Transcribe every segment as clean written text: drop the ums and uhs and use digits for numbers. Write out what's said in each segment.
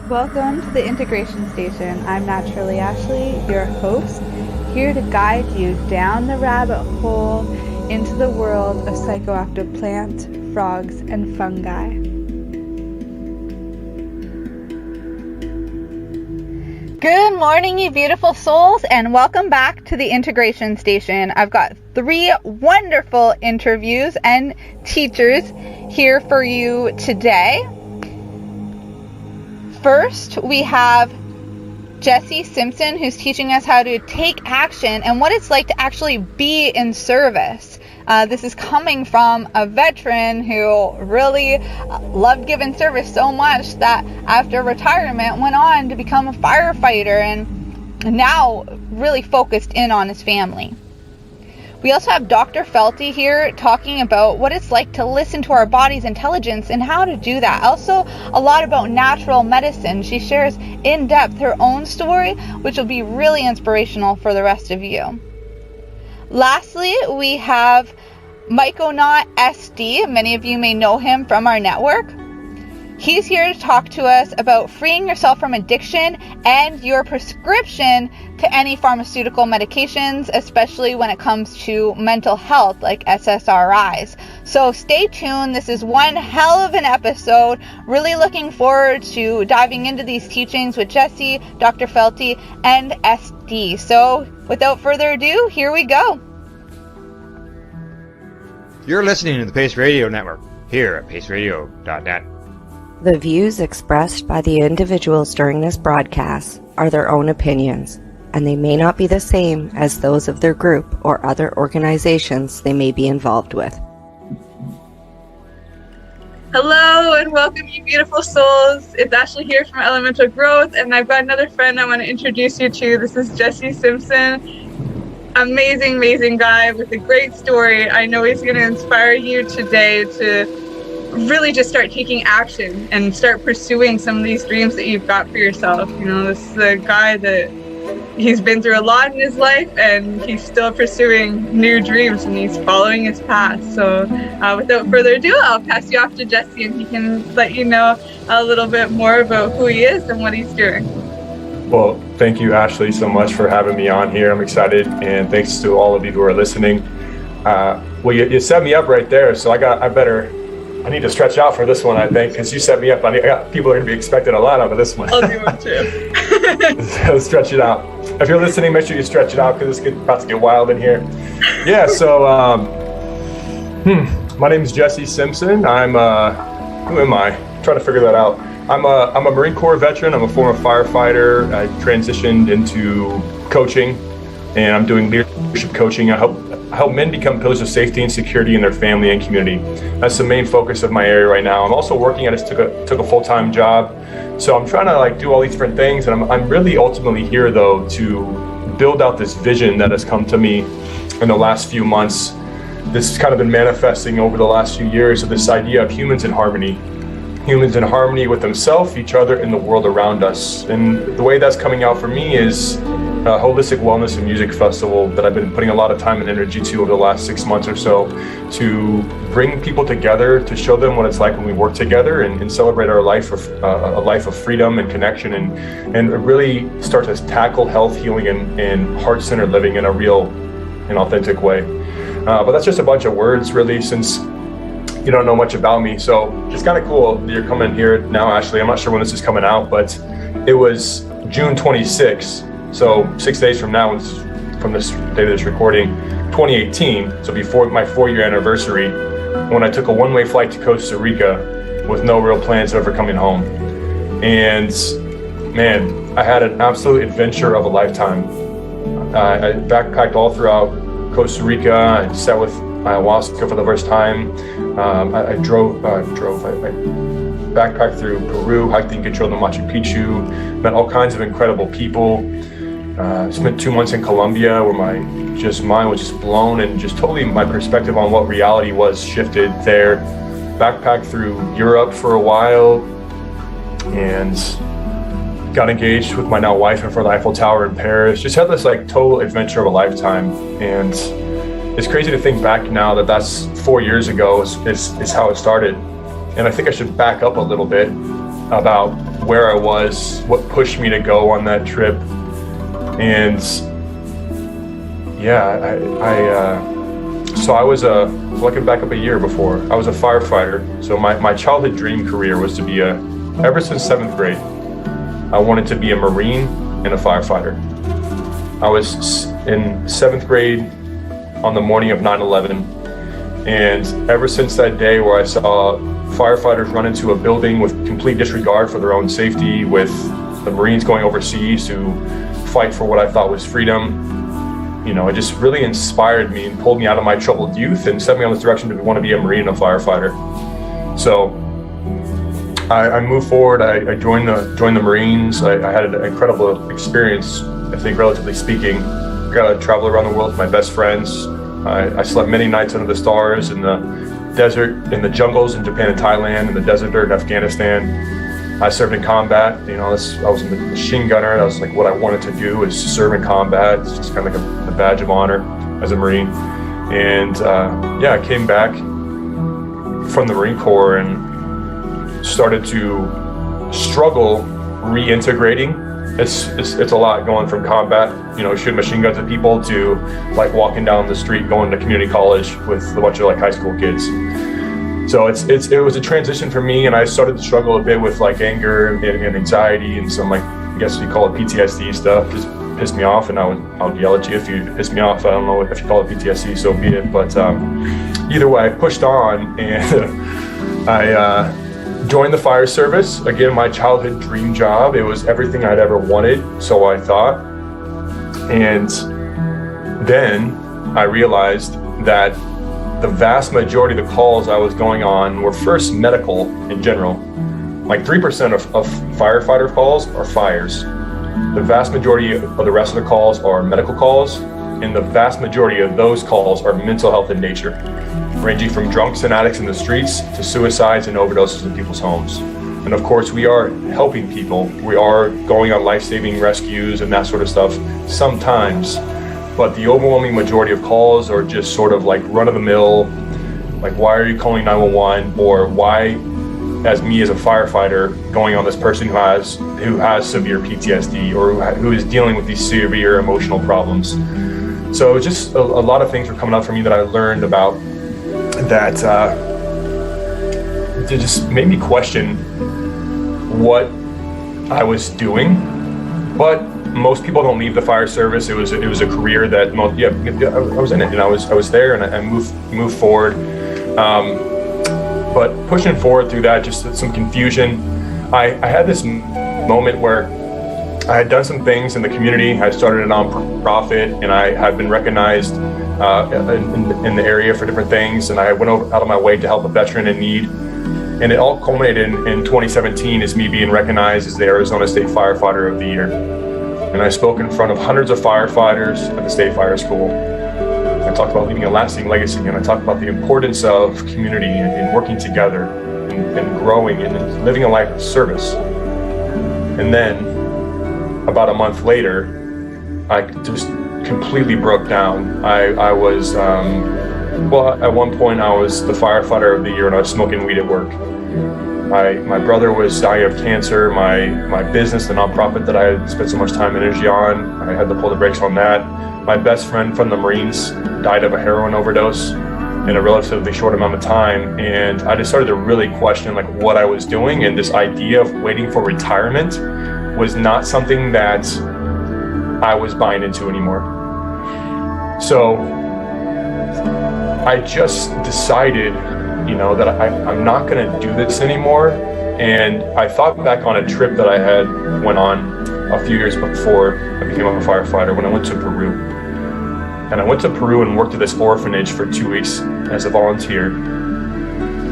Welcome to the Integration Station. I'm Naturally Ashley, your host, here to guide you down the rabbit hole into the world of psychoactive plants, frogs, and fungi. Good morning, you beautiful souls, and welcome back to the Integration Station. I've got 3 wonderful interviews and teachers here for you today. First, we have Jesse Simpson, who's teaching us how to take action and what it's like to actually be in service. This is coming from a veteran who really loved giving service so much that after retirement went on to become a firefighter and now really focused in on his family. We also have Dr.Felty here talking about what it's like to listen to our body's intelligence and how to do that. Also, a lot about natural medicine. She shares in depth her own story, which will be really inspirational for the rest of you. Lastly, we have Myconaut SD. Many of you may know him from our network. He's here to talk to us about freeing yourself from addiction and your prescription to any pharmaceutical medications, especially when it comes to mental health like SSRIs. So stay tuned. This is one hell of an episode. Really looking forward to diving into these teachings with Jesse, Dr. Felty, and SD. So without further ado, here we go. You're listening to the Pace Radio Network here at paceradio.net. The views expressed by the individuals during this broadcast are their own opinions, and they may not be the same as those of their group or other organizations they may be involved with. Hello and welcome, you beautiful souls. It's Ashley here from Elemental Growth, and I've got another friend I want to introduce you to. This is Jesse Simpson. Amazing guy with a great story. I know he's going to inspire you today to really just start taking action and start pursuing some of these dreams that you've got for yourself. You know, this is a guy that he's been through a lot in his life and he's still pursuing new dreams and he's following his path. So without further ado, I'll pass you off to Jesse and he can let you know a little bit more about who he is and what he's doing. Well, thank you, Ashley, so much for having me on here. I'm excited, and thanks to all of you who are listening. Well, you set me up right there, so I need to stretch out for this one, I think, because you set me up. People are going to be expecting a lot out of this one. I'll do one too. So stretch it out. If you're listening, make sure you stretch it out because it's about to get wild in here. Yeah, so my name is Jesse Simpson. Who am I? I'm trying to figure that out. I'm a Marine Corps veteran. I'm a former firefighter. I transitioned into coaching, and I'm doing leadership coaching. I help men become pillars of safety and security in their family and community. That's the main focus of my area right now. I'm also working. I just took a full-time job, so I'm trying to do all these different things. And I'm really ultimately here though to build out this vision that has come to me in the last few months. This has kind of been manifesting over the last few years of this idea of humans in harmony with themselves, each other, and the world around us. And the way that's coming out for me is a holistic wellness and music festival that I've been putting a lot of time and energy to over the last 6 months or so, to bring people together, to show them what it's like when we work together and celebrate our life of a life of freedom and connection, and really start to tackle health, healing, and heart-centered living in a real and authentic way. But that's just a bunch of words, really, since you don't know much about me. So it's kind of cool that you're coming here now, Ashley. I'm not sure when this is coming out, but it was June 26th. So 6 days from now, from this day of this recording, 2018. So before my 4-year anniversary, when I took a one-way flight to Costa Rica with no real plans of ever coming home. And man, I had an absolute adventure of a lifetime. I backpacked all throughout Costa Rica. I sat with ayahuasca for the first time. I backpacked through Peru, hiked the Inca Trail to Machu Picchu, met all kinds of incredible people. Spent 2 months in Colombia where my mind was just blown, and just totally my perspective on what reality was shifted there. Backpacked through Europe for a while and got engaged with my now wife in front of the Eiffel Tower in Paris. Just had this total adventure of a lifetime. And it's crazy to think back now that that's 4 years ago is how it started. And I think I should back up a little bit about where I was, what pushed me to go on that trip. And yeah, so I was looking back up a year before, I was a firefighter. So my childhood dream career was to be ever since 7th grade, I wanted to be a Marine and a firefighter. I was in 7th grade on the morning of 9/11, and ever since that day where I saw firefighters run into a building with complete disregard for their own safety, with the Marines going overseas to fight for what I thought was freedom, it just really inspired me and pulled me out of my troubled youth and set me on this direction to want to be a Marine and a firefighter. So I moved forward. I joined the Marines. I had an incredible experience, I think, relatively speaking. I got to travel around the world with my best friends. I slept many nights under the stars in the desert, in the jungles in Japan and Thailand, in the desert in Afghanistan. I served in combat. I was a machine gunner. That was like what I wanted to do, is to serve in combat. It's just kind of like a badge of honor as a Marine. And I came back from the Marine Corps and started to struggle reintegrating. It's a lot going from combat, shooting machine guns at people, to like walking down the street going to community college with a bunch of like high school kids. So it was a transition for me, and I started to struggle a bit with like anger and anxiety and some, like, I guess you call it PTSD stuff. Just pissed me off, and I'll yell at you if you piss me off. I don't know if you call it PTSD, so be it. But either way, I pushed on, and I joined the fire service. Again, my childhood dream job. It was everything I'd ever wanted, so I thought. And then I realized that the vast majority of the calls I was going on were first medical in general. Like 3% of firefighter calls are fires. The vast majority of the rest of the calls are medical calls, and the vast majority of those calls are mental health in nature, ranging from drunks and addicts in the streets to suicides and overdoses in people's homes. And of course, we are helping people. We are going on life-saving rescues and that sort of stuff sometimes, but the overwhelming majority of calls are just sort of like run-of-the-mill, like, why are you calling 911, or why, as me as a firefighter, going on this person who has severe PTSD or who is dealing with these severe emotional problems. So just a lot of things were coming up for me that I learned about that it just made me question what I was doing. But most people don't leave the fire service. It was a career that I was in it, and I was there, and I moved forward. But pushing forward through that, just some confusion. I had this moment where I had done some things in the community. I started a nonprofit, and I had been recognized in the area for different things, and I went out of my way to help a veteran in need. And it all culminated in 2017 as me being recognized as the Arizona State Firefighter of the Year. And I spoke in front of hundreds of firefighters at the State Fire School. I talked about leaving a lasting legacy, and I talked about the importance of community and working together and growing and living a life of service. And then about a month later, I just completely broke down. I was, at one point I was the firefighter of the year, and I was smoking weed at work. My brother was dying of cancer. My business, the nonprofit that I had spent so much time and energy on, I had to pull the brakes on that. My best friend from the Marines died of a heroin overdose in a relatively short amount of time, and I just started to really question like what I was doing, and this idea of waiting for retirement was not something that I was buying into anymore. So I just decided, that I'm not going to do this anymore. And I thought back on a trip that I had went on a few years before I became a firefighter, when I went to Peru. And I went to Peru and worked at this orphanage for 2 weeks as a volunteer,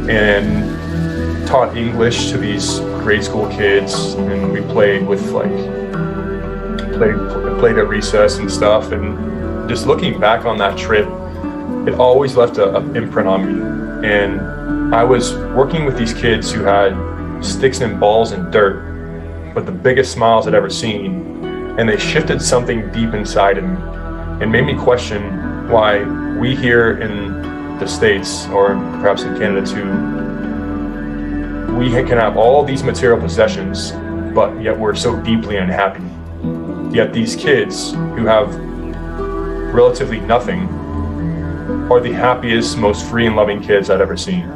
and taught English to these grade school kids, and we played at recess and stuff. And just looking back on that trip, it always left an imprint on me. And I was working with these kids who had sticks and balls and dirt, but the biggest smiles I'd ever seen. And they shifted something deep inside of me and made me question why we here in the States, or perhaps in Canada too, we can have all these material possessions, but yet we're so deeply unhappy. Yet these kids who have relatively nothing are the happiest, most free and loving kids I'd ever seen.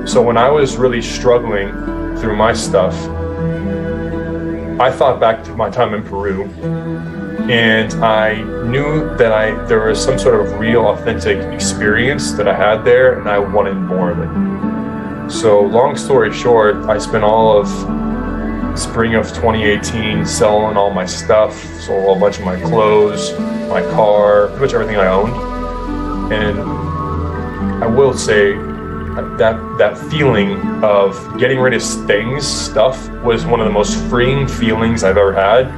So when I was really struggling through my stuff, I thought back to my time in Peru, and I knew that there was some sort of real, authentic experience that I had there, and I wanted more of it. So long story short, I spent all of spring of 2018 selling all my stuff, sold a bunch of my clothes, my car, pretty much everything I owned. And I will say that feeling of getting rid of things, stuff, was one of the most freeing feelings I've ever had.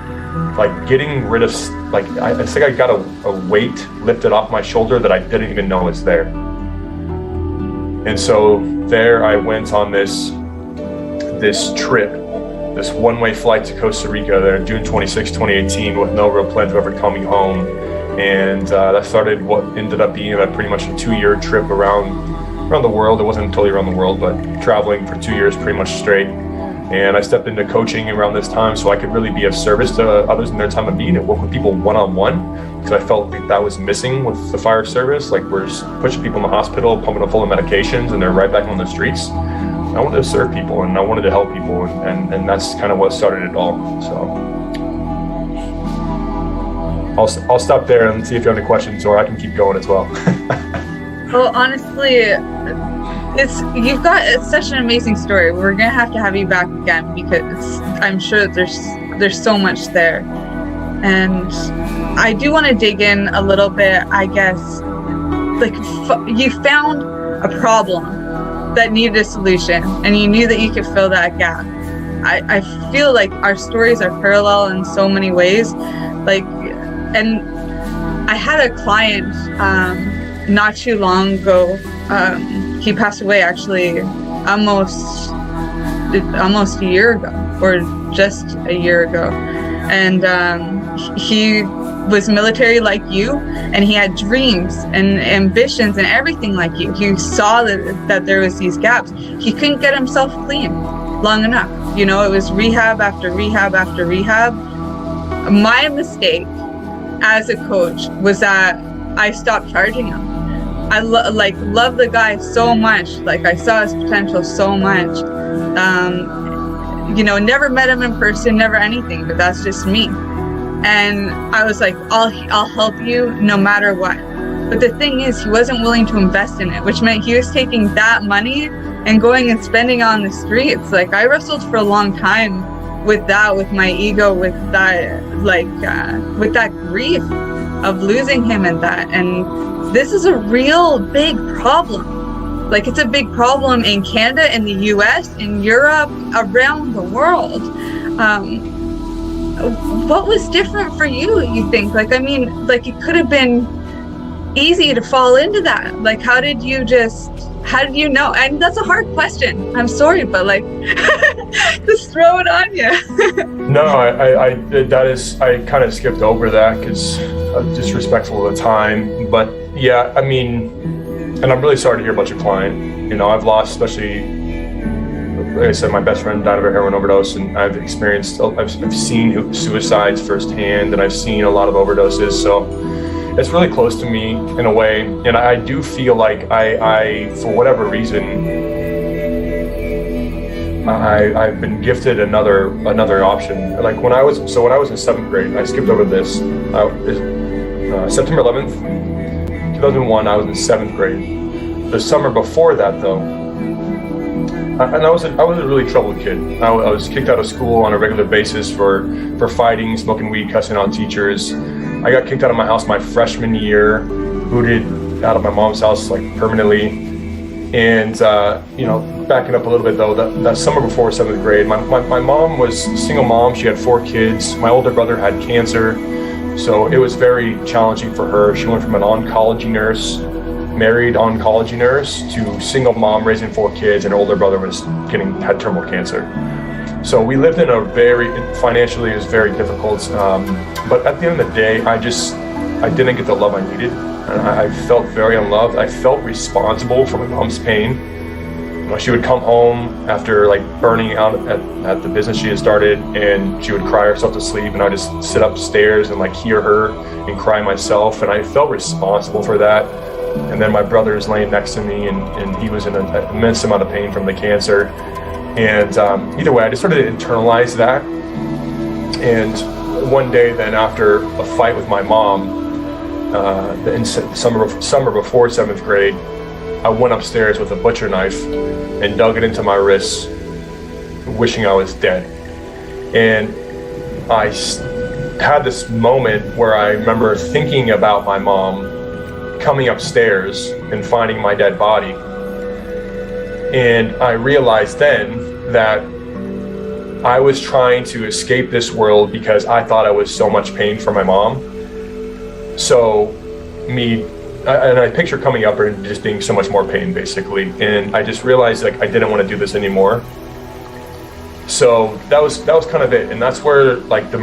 Like getting rid of, like, it's like I got a weight lifted off my shoulder that I didn't even know was there. And so there I went on this trip, this one-way flight to Costa Rica there, June 26, 2018, with no real plans of ever coming home. And that started what ended up being pretty much a 2-year trip around the world. It wasn't totally around the world, but traveling for 2 years pretty much straight. And I stepped into coaching around this time so I could really be of service to others in their time of need and work with people one-on-one, because I felt like that was missing with the fire service. Like, we're pushing people in the hospital, pumping them full of medications, and they're right back on the streets. I wanted to serve people, and I wanted to help people, and that's kind of what started it all. So I'll stop there and see if you have any questions, or I can keep going as well. Well, honestly, you've got such an amazing story. We're gonna have to have you back again, because I'm sure there's so much there. And I do want to dig in a little bit, I guess. Like, you found a problem that needed a solution, and you knew that you could fill that gap. I feel like our stories are parallel in so many ways. Like, and I had a client not too long ago. He passed away actually almost a year ago, or just a year ago. And he was military like you, and he had dreams and ambitions and everything like you. He saw that there was these gaps. He couldn't get himself clean long enough. You know, it was rehab after rehab after rehab. My mistake as a coach was that I stopped charging him. I love the guy so much. Like, I saw his potential so much. You know, never met him in person, never anything, but that's just me. And I was like, I'll help you no matter what. But the thing is, he wasn't willing to invest in it, which meant he was taking that money and going and spending it on the streets. Like, I wrestled for a long time with that, with my ego, with that, with that grief of losing him and that. And this is a real big problem. Like, it's a big problem in Canada, in the US, in Europe, around the world. What was different for you think? Like, I mean, like, it could have been easy to fall into that. Like, how did you know? And that's a hard question. I'm sorry, but like, just throw it on you. No, I kind of skipped over that because I'm disrespectful of the time. But yeah, I mean, and I'm really sorry to hear about your client. You know, I've lost, especially, like I said, my best friend died of a heroin overdose, and I've seen suicides firsthand, and I've seen a lot of overdoses. So it's really close to me in a way, and I do feel like I for whatever reason, I've been gifted another option. Like, when I was in 7th grade, I skipped over this. September 11th, 2001, I was in 7th grade. The summer before that, though, I was a really troubled kid. I was kicked out of school on a regular basis for fighting, smoking weed, cussing out teachers. I got kicked out of my house my freshman year, booted out of my mom's house, like, permanently. And you know, backing up a little bit though, that summer before 7th grade, my mom was a single mom. She had 4 kids. My older brother had cancer, so it was very challenging for her. She went from an oncology nurse, married oncology nurse, to single mom raising 4 kids, and her older brother had terminal cancer. So we lived in financially it was very difficult. But at the end of the day, I didn't get the love I needed. And I felt very unloved. I felt responsible for my mom's pain. She would come home after like burning out at the business she had started, and she would cry herself to sleep, and I'd just sit upstairs and like hear her and cry myself, and I felt responsible for that. And then my brother was laying next to me, and he was in an immense amount of pain from the cancer. And either way, I just started to internalize that. And one day then, after a fight with my mom, in summer before 7th grade, I went upstairs with a butcher knife and dug it into my wrists, wishing I was dead. And I had this moment where I remember thinking about my mom coming upstairs and finding my dead body. And I realized then that I was trying to escape this world because I thought I was so much pain for my mom. So I picture coming up and just being so much more pain, basically. And I just realized like I didn't want to do this anymore. So that was kind of it. And that's where like the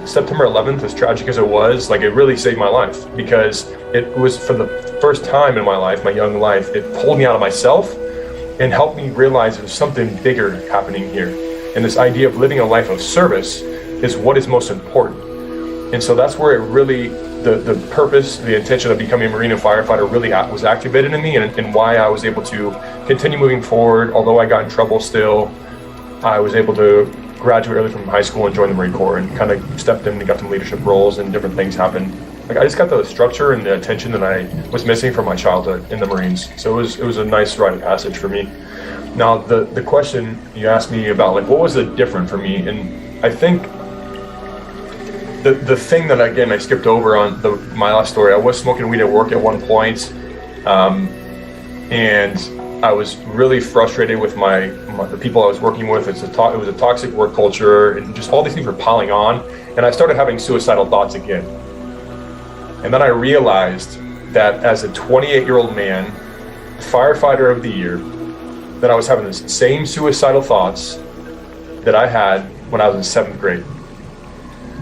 September 11th, as tragic as it was, like it really saved my life, because it was for the first time in my life, my young life, it pulled me out of myself and helped me realize there's something bigger happening here. And this idea of living a life of service is what is most important. And so that's where it really, the purpose, the intention of becoming a Marine and firefighter really was activated in me, and why I was able to continue moving forward. Although I got in trouble still, I was able to graduate early from high school and join the Marine Corps, and kind of stepped in and got some leadership roles, and different things happened. Like I just got the structure and the attention that I was missing from my childhood in the Marines. So it was a nice rite of passage for me. Now the question you asked me about, like, what was the different for me? And I think the thing that, again, I skipped over on my last story, I was smoking weed at work at one point, and I was really frustrated with the people I was working with. It was a toxic work culture, and just all these things were piling on, and I started having suicidal thoughts again. And then I realized that as a 28-year-old man, firefighter of the year, that I was having the same suicidal thoughts that I had when I was in 7th grade.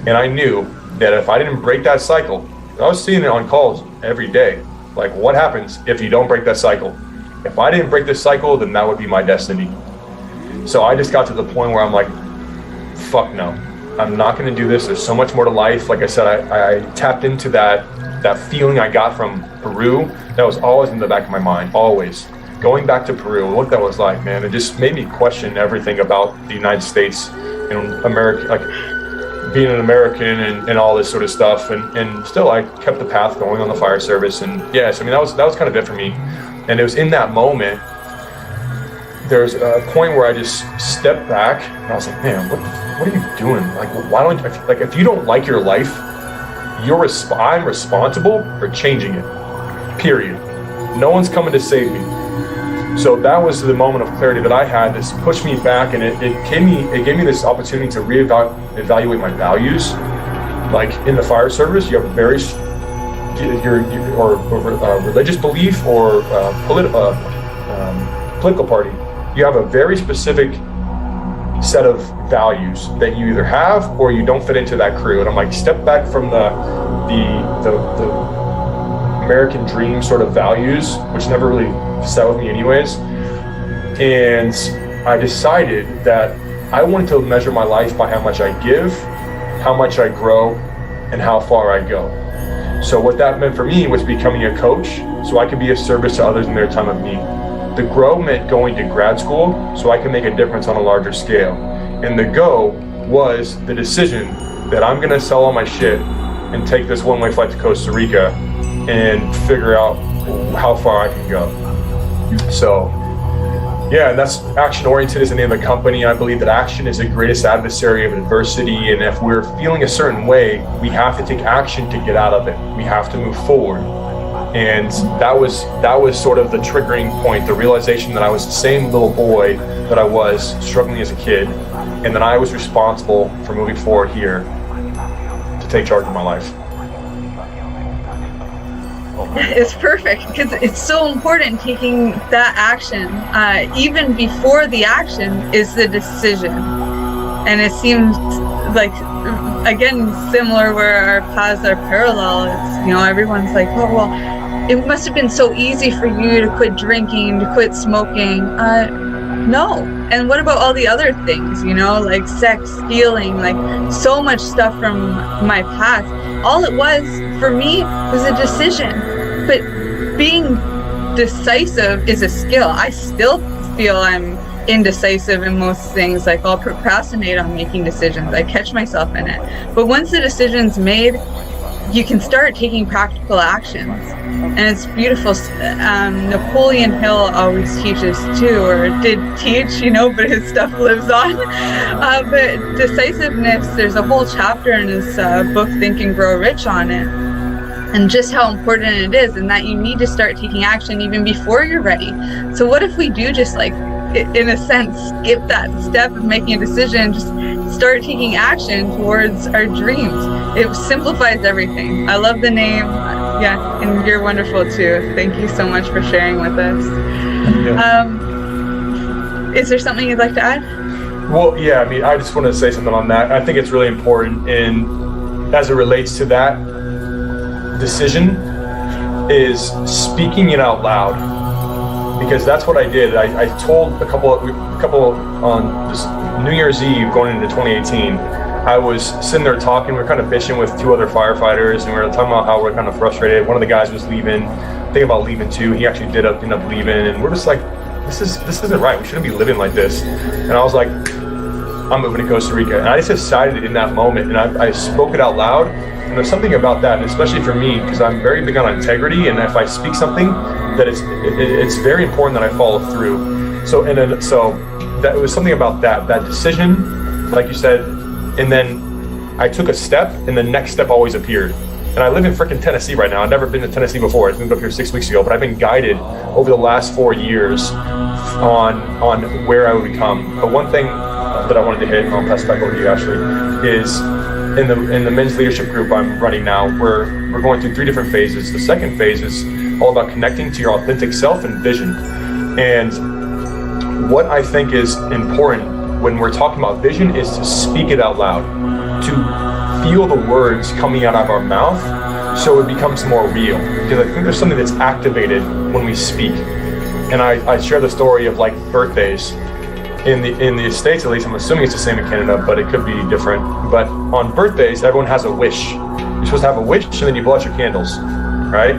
And I knew that if I didn't break that cycle, I was seeing it on calls every day. Like, what happens if you don't break that cycle? If I didn't break this cycle, then that would be my destiny. So I just got to the point where I'm like, fuck no, I'm not going to do this. There's so much more to life. Like I said, I tapped into that feeling I got from Peru. That was always in the back of my mind, always. Going back to Peru, what that was like, man, it just made me question everything about the United States and America, like being an American and all this sort of stuff. And still, I kept the path going on the fire service. And yes, I mean, that was kind of it for me. And it was in that moment, there's a point where I just stepped back and I was like, man, what are you doing? Like, why don't you, like, if you don't like your life, I'm responsible for changing it, period. No one's coming to save me. So that was the moment of clarity that I had. This pushed me back, and it gave me this opportunity to evaluate my values. Like in the fire service, you have very religious belief or political party. You have a very specific set of values that you either have or you don't fit into that crew. And I'm like, step back from the American dream sort of values, which never really sat with me anyways. And I decided that I wanted to measure my life by how much I give, how much I grow, and how far I go. So what that meant for me was becoming a coach so I could be of service to others in their time of need. The grow meant going to grad school so I could make a difference on a larger scale. And the go was the decision that I'm gonna sell all my shit and take this one-way flight to Costa Rica and figure out how far I can go. So yeah, and that's action-oriented is the name of the company. I believe that action is the greatest adversary of adversity, and if we're feeling a certain way, we have to take action to get out of it. We have to move forward. And that was sort of the triggering point, the realization that I was the same little boy that I was struggling as a kid, and that I was responsible for moving forward here to take charge of my life. It's perfect because it's so important taking that action. Even before the action is the decision. And it seems like, again, similar where our paths are parallel. It's, everyone's like, oh, well, it must have been so easy for you to quit drinking, to quit smoking. No. And what about all the other things, you know, like sex, stealing, like so much stuff from my past. All it was for me was a decision. But being decisive is a skill. I still feel I'm indecisive in most things. Like I'll procrastinate on making decisions. I catch myself in it. But once the decision's made, you can start taking practical actions. And it's beautiful. Napoleon Hill always teaches too, or did teach, you know, but his stuff lives on. But decisiveness, there's a whole chapter in his book, Think and Grow Rich, on it. And just how important it is, and that you need to start taking action even before you're ready. So what if we do just like, in a sense, skip that step of making a decision, just start taking action towards our dreams? It simplifies everything. I love the name. Yeah, and you're wonderful too. Thank you so much for sharing with us. Yeah. Is there something you'd like to add? Well, yeah, I mean, I just want to say something on that. I think it's really important, and as it relates to that decision, is speaking it out loud, because that's what I did. I told a couple on this New Year's Eve going into 2018. I was sitting there talking. We were kind of bitching with two other firefighters, and we were talking about how we're kind of frustrated. One of the guys was leaving, thinking about leaving too. He actually did end up leaving, and we're just like, this isn't right. We shouldn't be living like this. And I was like, I'm moving to Costa Rica, and I just decided in that moment, and I spoke it out loud. And there's something about that, and especially for me, because I'm very big on integrity, and if I speak something, that it's very important that I follow through. So that was something about that decision, like you said, and then I took a step, and the next step always appeared. And I live in freaking Tennessee right now. I've never been to Tennessee before. I moved up here 6 weeks ago, but I've been guided over the last 4 years on where I would become. But one thing that I wanted to hit, and I'll pass it back over to you, Ashley, is in the men's leadership group I'm running now, we're going through 3 different phases. The second phase is all about connecting to your authentic self and vision. And what I think is important when we're talking about vision is to speak it out loud, to feel the words coming out of our mouth so it becomes more real. Because I think there's something that's activated when we speak. And I share the story of like birthdays. In the States, at least, I'm assuming it's the same in Canada, but it could be different. But on birthdays, everyone has a wish. You're supposed to have a wish, and then you blow out your candles, right?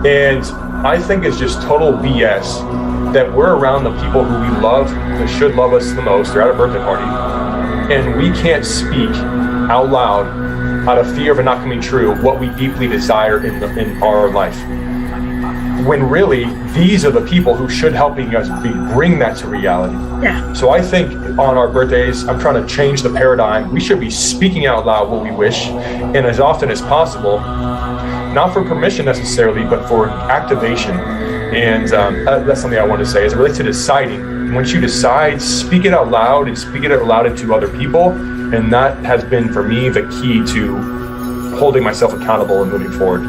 And I think it's just total BS that we're around the people who we love, who should love us the most. They're at a birthday party, and we can't speak out loud, out of fear of it not coming true, what we deeply desire in our life. When really, these are the people who should helping us bring that to reality. Yeah. So I think on our birthdays, I'm trying to change the paradigm. We should be speaking out loud what we wish, and as often as possible, not for permission necessarily, but for activation. And that's something I want to say as it relates to deciding. Once you decide, speak it out loud and speak it out loud into other people. And that has been for me the key to holding myself accountable and moving forward.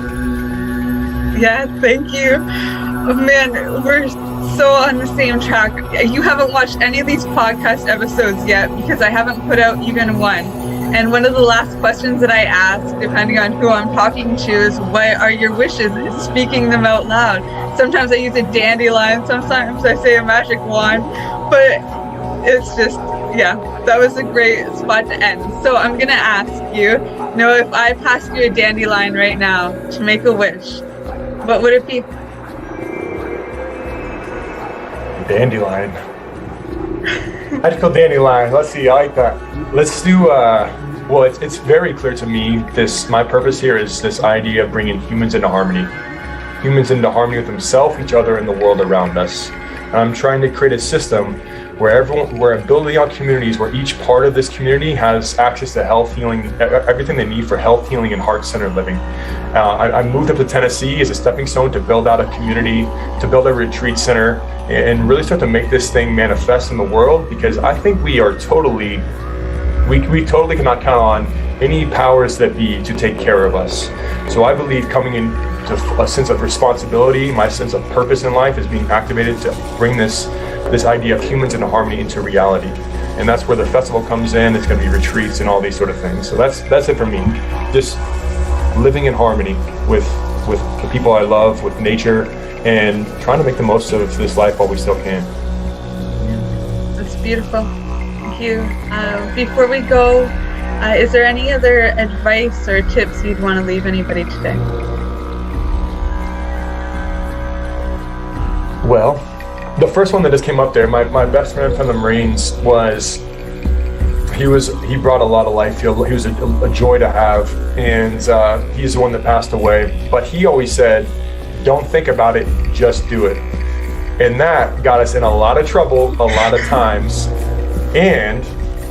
Yeah, thank you. Oh, man, we're so on the same track. You haven't watched any of these podcast episodes yet because I haven't put out even one. And one of the last questions that I ask, depending on who I'm talking to, is what are your wishes? Speaking them out loud. Sometimes I use a dandelion, sometimes I say a magic wand, but it's just, yeah, that was a great spot to end. So I'm gonna ask you, if I passed you a dandelion right now to make a wish, what would it be? Dandelion. I'd go dandelion. Let's see, I like that. Let's do, well, it's very clear to me, my purpose here is this idea of bringing humans into harmony. Humans into harmony with themselves, each other, and the world around us. And I'm trying to create a system where I'm building out communities where each part of this community has access to health, healing, everything they need for health, healing, and heart-centered living. I moved up to Tennessee as a stepping stone to build out a community, to build a retreat center, and really start to make this thing manifest in the world, because I think we totally cannot count on any powers that be to take care of us. So I believe coming into a sense of responsibility, my sense of purpose in life is being activated to bring this idea of humans into harmony into reality. And that's where the festival comes in. It's going to be retreats and all these sort of things. So that's it for me. Just living in harmony with with the people I love, with nature, and trying to make the most of this life while we still can. That's beautiful. Thank you. Before we go, is there any other advice or tips you'd want to leave anybody today? Well, the first one that just came up there, my best friend from the Marines was, he brought a lot of life. He was a joy to have, and he's the one that passed away. But he always said, don't think about it, just do it. And that got us in a lot of trouble a lot of times. And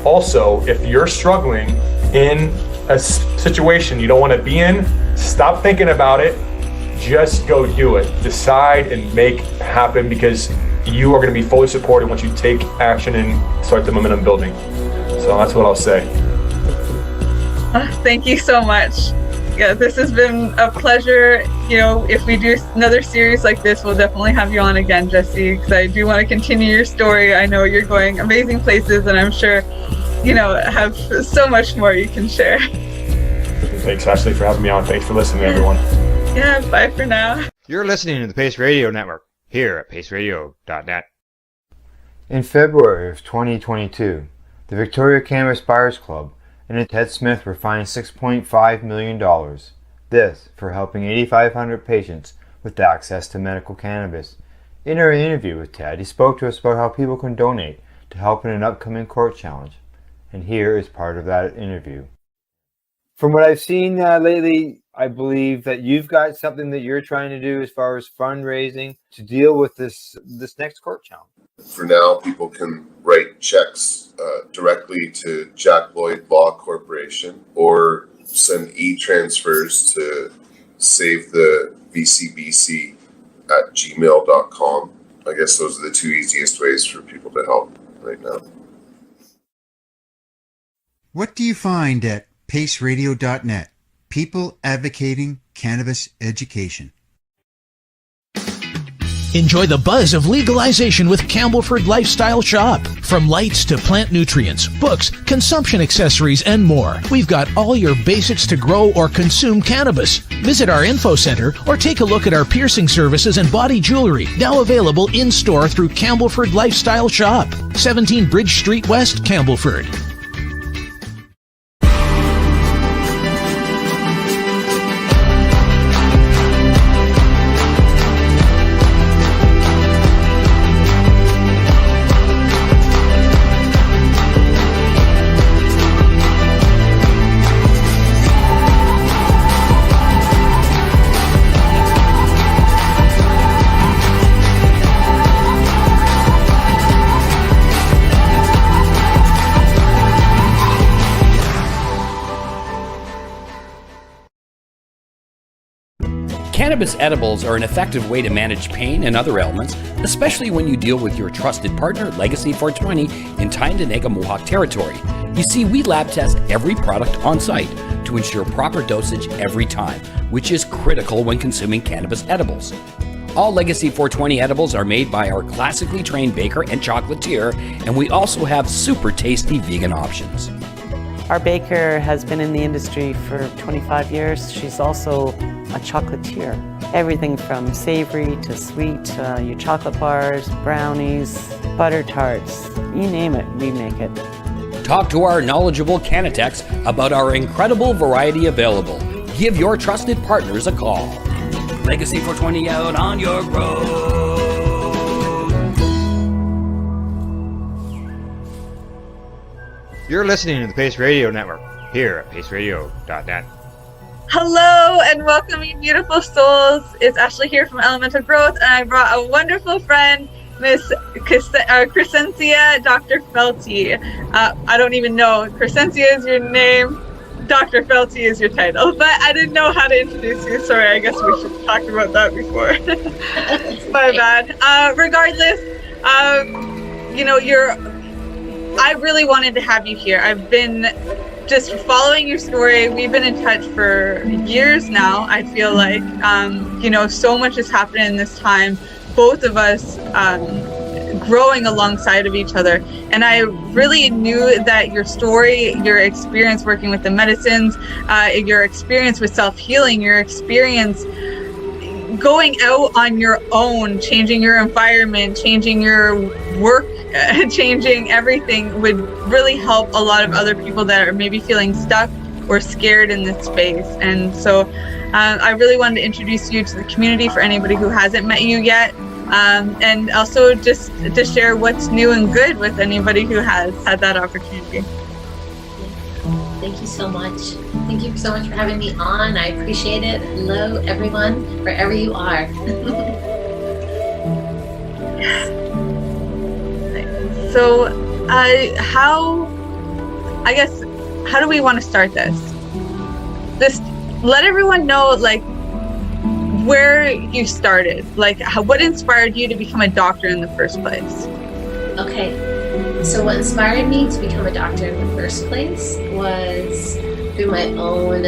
also, if you're struggling in a situation you don't want to be in, stop thinking about it, just go do it. Decide and make it happen, because you are going to be fully supported once you take action and start the momentum building. So that's what I'll say. Thank you so much. Yeah, this has been a pleasure. You know, if we do another series like this, we'll definitely have you on again, Jesse, because I do want to continue your story. I know you're going amazing places, and I'm sure, you know, have so much more you can share. Thanks, Ashley, for having me on. Thanks for listening, everyone. Yeah, bye for now. You're listening to the Pace Radio Network here at paceradio.net. In February of 2022, the Victoria Cannabis Buyers Club and Ted Smith were fined $6.5 million. This for helping 8,500 patients with access to medical cannabis. In our interview with Ted, he spoke to us about how people can donate to help in an upcoming court challenge. And here is part of that interview. From what I've seen lately, I believe that you've got something that you're trying to do as far as fundraising to deal with this next court challenge. For now, people can write checks directly to Jack Lloyd Law Corporation or send e-transfers to save the VCBC at gmail.com. I guess those are the two easiest ways for people to help right now. What do you find at paceradio.net? People advocating cannabis education. Enjoy the buzz of legalization with Campbellford Lifestyle Shop. From lights to plant nutrients, books, consumption accessories, and more, we've got all your basics to grow or consume cannabis. Visit our info center or take a look at our piercing services and body jewelry, now available in-store through Campbellford Lifestyle Shop, 17 Bridge Street West, Campbellford. Cannabis edibles are an effective way to manage pain and other ailments, especially when you deal with your trusted partner, Legacy 420, in Tyendinaga Mohawk territory. You see, we lab test every product on site to ensure proper dosage every time, which is critical when consuming cannabis edibles. All Legacy 420 edibles are made by our classically trained baker and chocolatier, and we also have super tasty vegan options. Our baker has been in the industry for 25 years. She's also a chocolatier. Everything from savory to sweet, your chocolate bars, brownies, butter tarts, you name it, we make it. Talk to our knowledgeable Cannatex about our incredible variety available. Give your trusted partners a call. Legacy 420 out on your road. You're listening to the Pace Radio Network here at paceradio.net. Hello and welcome, you beautiful souls. It's Ashley here from Elemental Growth, and I brought a wonderful friend, Miss Crescencia Dr.Felty. I don't even know. Crescencia is your name. Dr. Felty is your title, but I didn't know how to introduce you. Sorry, I guess we should have talked about that before. My bad. Regardless, I really wanted to have you here. I've been just following your story. We've been in touch for years now, I feel like. So much has happened in this time. Both of us growing alongside of each other. And I really knew that your story, your experience working with the medicines, your experience with self-healing, your experience going out on your own, changing your environment, changing your work, changing everything would really help a lot of other people that are maybe feeling stuck or scared in this space. And so I really wanted to introduce you to the community for anybody who hasn't met you yet. And also just to share what's new and good with anybody who has had that opportunity. Thank you so much. Thank you so much for having me on. I appreciate it. Hello, everyone, wherever you are. So, how do we want to start this? Just let everyone know, like, where you started, like what inspired you to become a doctor in the first place? Okay, so what inspired me to become a doctor in the first place was through my own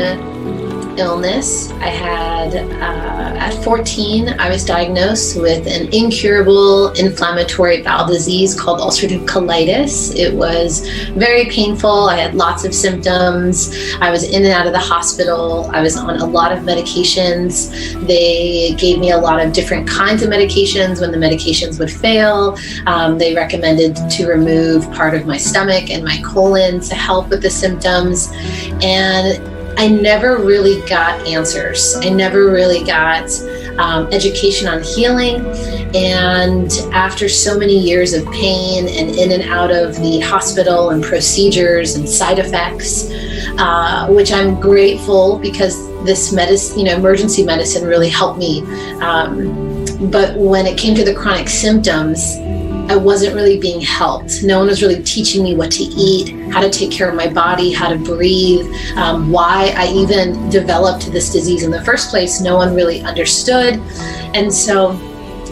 illness. I had, at 14, I was diagnosed with an incurable inflammatory bowel disease called ulcerative colitis. It was very painful. I had lots of symptoms. I was in and out of the hospital. I was on a lot of medications. They gave me a lot of different kinds of medications. When the medications would fail, they recommended to remove part of my stomach and my colon to help with the symptoms. And I never really got answers. I never really got education on healing. And after so many years of pain and in and out of the hospital and procedures and side effects, which I'm grateful because this medicine, emergency medicine really helped me. But when it came to the chronic symptoms, I wasn't really being helped. No one was really teaching me what to eat, how to take care of my body, how to breathe, why I even developed this disease in the first place. No one really understood. And so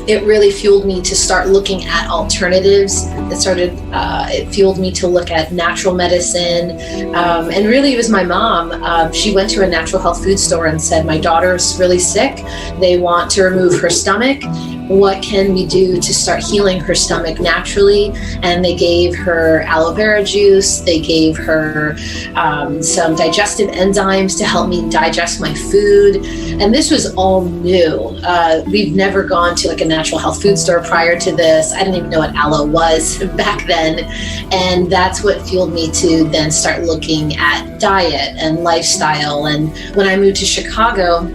it really fueled me to start looking at alternatives. It fueled me to look at natural medicine. And really it was my mom. She went to a natural health food store and said, my daughter's really sick. They want to remove her stomach. What can we do to start healing her stomach naturally? And they gave her aloe vera juice. They gave her some digestive enzymes to help me digest my food. And this was all new. We've never gone to like a natural health food store prior to this. I didn't even know what aloe was back then. And that's what fueled me to then start looking at diet and lifestyle. And when I moved to Chicago,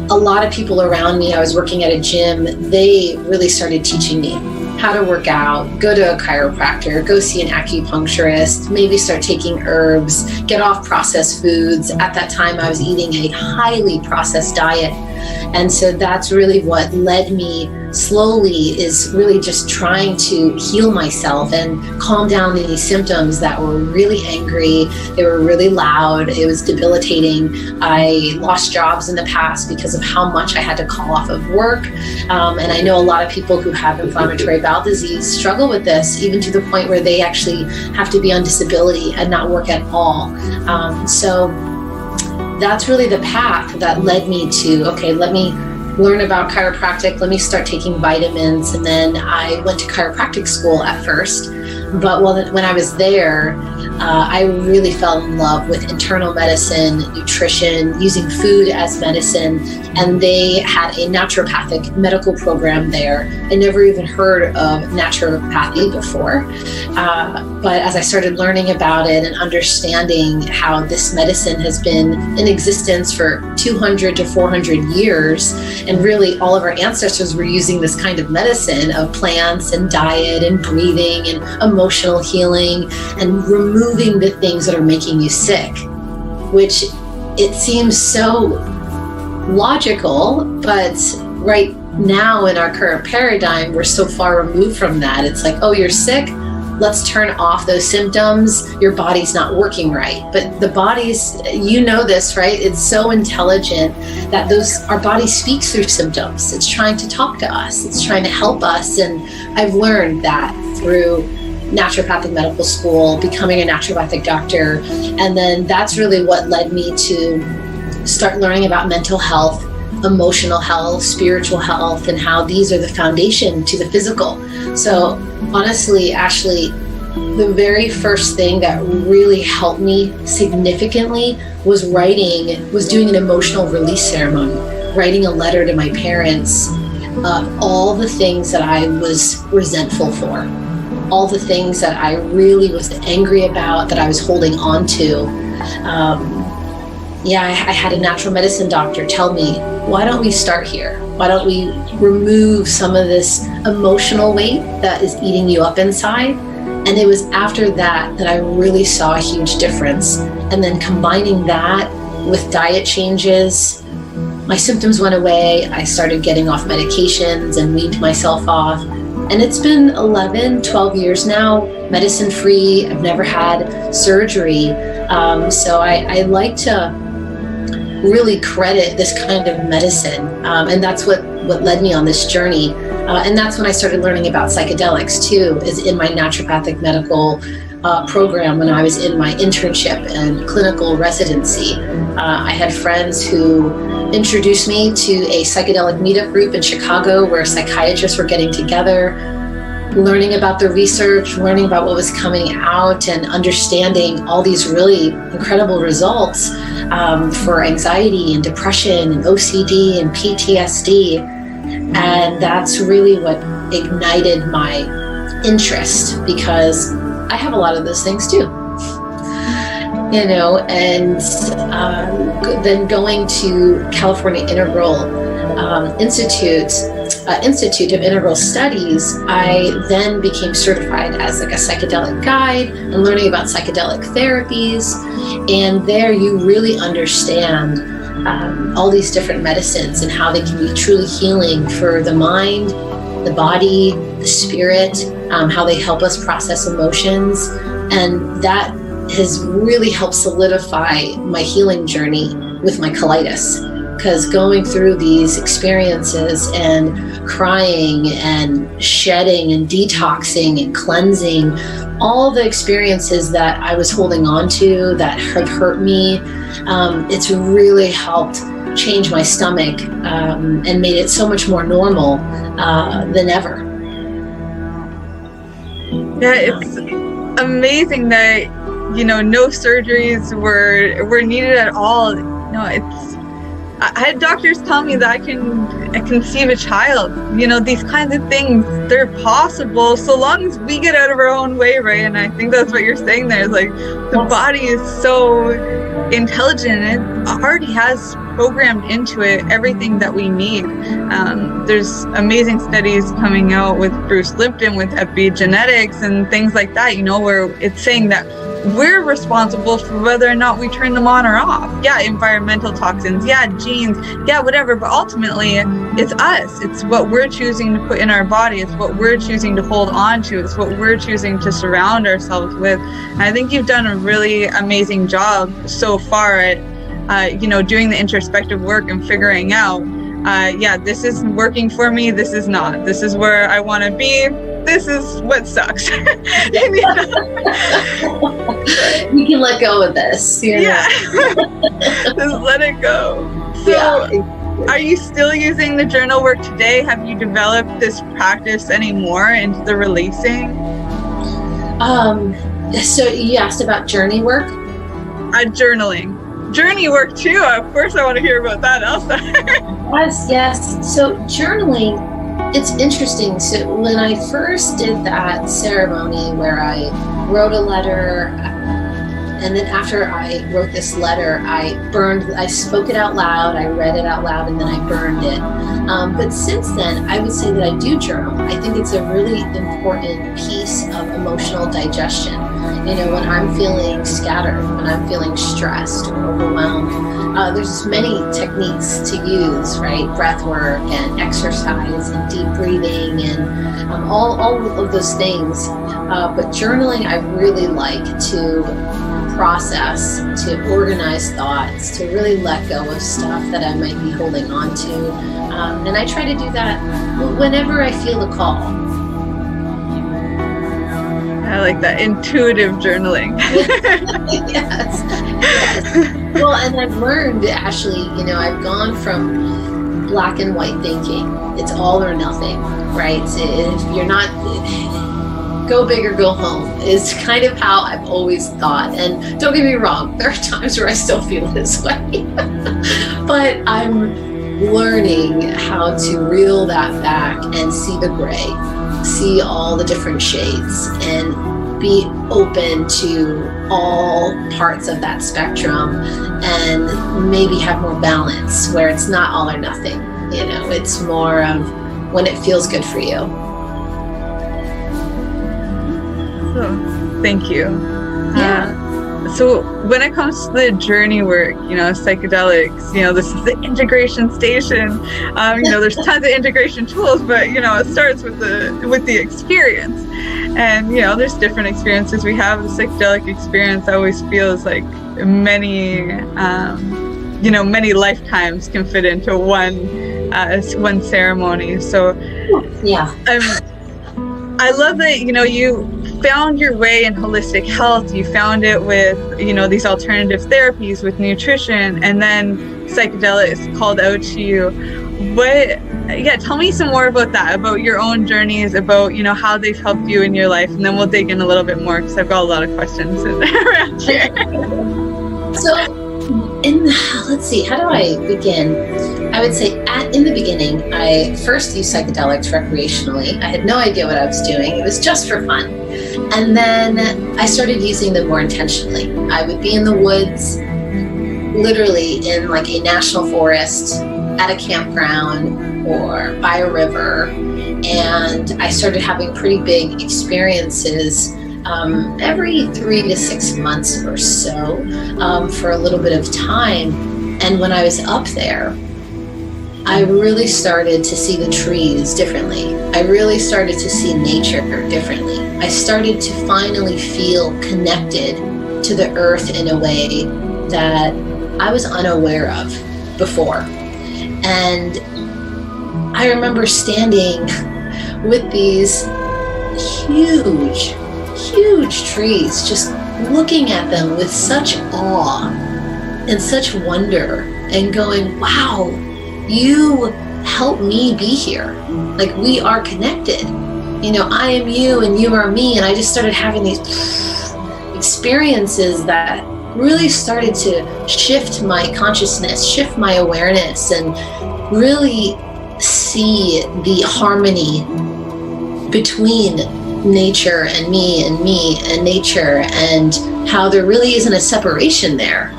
a lot of people around me, I was working at a gym, they really started teaching me how to work out, go to a chiropractor, go see an acupuncturist, maybe start taking herbs, get off processed foods. At that time, I was eating a highly processed diet. And so that's really what led me slowly, is really just trying to heal myself and calm down these symptoms that were really angry. They were really loud. It was debilitating. I lost jobs in the past because of how much I had to call off of work. And I know a lot of people who have inflammatory bowel disease struggle with this, even to the point where they actually have to be on disability and not work at all. So that's really the path that led me to, okay, let me learn about chiropractic, let me start taking vitamins. And then I went to chiropractic school at first. But when I was there, I really fell in love with internal medicine, nutrition, using food as medicine. And they had a naturopathic medical program there. I never even heard of naturopathy before. But as I started learning about it and understanding how this medicine has been in existence for 200 to 400 years, and really all of our ancestors were using this kind of medicine of plants and diet and breathing and emotional healing and removing the things that are making you sick, which it seems so logical, but right now in our current paradigm, we're so far removed from that. It's like, oh, you're sick? Let's turn off those symptoms. Your body's not working right. But the body's, you know this, right? It's so intelligent that our body speaks through symptoms. It's trying to talk to us. It's trying to help us. And I've learned that through naturopathic medical school, becoming a naturopathic doctor. And then that's really what led me to start learning about mental health, emotional health, spiritual health, and how these are the foundation to the physical. So honestly, Ashley, the very first thing that really helped me significantly was doing an emotional release ceremony. writing a letter to my parents of all the things that I was resentful for, all the things that I really was angry about, that I was holding on to. I had a natural medicine doctor tell me, why don't we start here? Why don't we remove some of this emotional weight that is eating you up inside? And it was after that I really saw a huge difference. And then combining that with diet changes, my symptoms went away. I started getting off medications and weaned myself off. And it's been 11, 12 years now, medicine free. I've never had surgery. So I like to really credit this kind of medicine. And that's what led me on this journey. And that's when I started learning about psychedelics too, is in my naturopathic medical program when I was in my internship and clinical residency. I had friends who introduced me to a psychedelic meetup group in Chicago where psychiatrists were getting together, learning about the research, learning about what was coming out, and understanding all these really incredible results for anxiety and depression and OCD and PTSD. And that's really what ignited my interest, because I have a lot of those things too. And then going to California Integral Institute of Integral Studies, I then became certified as like a psychedelic guide and learning about psychedelic therapies. And there you really understand all these different medicines and how they can be truly healing for the mind, the body, the spirit, how they help us process emotions. And that has really helped solidify my healing journey with my colitis, because going through these experiences and crying and shedding and detoxing and cleansing, all the experiences that I was holding on to that have hurt me, it's really helped change my stomach and made it so much more normal than ever. Yeah, it's amazing that no surgeries were needed at all. I had doctors tell me that I can conceive a child. These kinds of things, they're possible so long as we get out of our own way, right? And I think that's what you're saying there. Is like the body is so intelligent. It already has programmed into it everything that we need. There's amazing studies coming out with Bruce Lipton with epigenetics and things like that, where it's saying that we're responsible for whether or not we turn them on or off. Yeah, environmental toxins, yeah, genes, yeah, whatever, but ultimately it's us. It's what we're choosing to put in our body. It's what we're choosing to hold on to. It's what we're choosing to surround ourselves with. And I think you've done a really amazing job so far at doing the introspective work and figuring out, this is working for me, this is not. This is where I want to be. This is what sucks. We can let go of this. Yeah. Just let it go. So are you still using the journal work today? Have you developed this practice anymore into the releasing? So you asked about journey work? Journaling. Journey work too. Of course I want to hear about that, Elsa. Yes. So journaling, it's interesting. So when I first did that ceremony where I wrote a letter, and then after I wrote this letter, I spoke it out loud, I read it out loud, and then I burned it. But since then, I would say that I do journal. I think it's a really important piece of emotional digestion. When I'm feeling scattered, when I'm feeling stressed or overwhelmed, there's many techniques to use, right? Breath work and exercise and deep breathing and all of those things. But journaling, I really like to process, to organize thoughts, to really let go of stuff that I might be holding on to. And I try to do that whenever I feel the call. I like that intuitive journaling. Yes. Well, and I've learned actually, I've gone from black and white thinking. It's all or nothing, right? If you're not, go big or go home is kind of how I've always thought. And don't get me wrong, there are times where I still feel this way. But I'm learning how to reel that back and see the gray, see all the different shades, and be open to all parts of that spectrum, and maybe have more balance where it's not all or nothing. You know, it's more of when it feels good for you. So, thank you. Yeah. So when it comes to the journey work, you know, psychedelics, you know, this is the integration station. You know, there's tons of integration tools, but you know, it starts with the experience. And you know, there's different experiences we have. The psychedelic experience always feels like many, you know, many lifetimes can fit into one ceremony. So yeah, I love that, you know, you found your way in holistic health. You found it with, you know, these alternative therapies with nutrition, and then psychedelics called out to you. Tell me some more about that, about your own journeys, about, you know, how they've helped you in your life, and then we'll dig in a little bit more because I've got a lot of questions around here. So, let's see, how do I begin? I would say in the beginning, I first used psychedelics recreationally. I had no idea what I was doing. It was just for fun. And then I started using them more intentionally. I would be in the woods, literally in like a national forest, at a campground, or by a river. And I started having pretty big experiences every 3 to 6 months or so, for a little bit of time. And when I was up there, I really started to see the trees differently. I really started to see nature differently. I started to finally feel connected to the earth in a way that I was unaware of before. And I remember standing with these huge trees, just looking at them with such awe and such wonder, and going, wow, you help me be here. Like, we are connected. You know, I am you and you are me. And I just started having these experiences that really started to shift my consciousness, shift my awareness, and really see the harmony between nature and me and nature, and how there really isn't a separation there.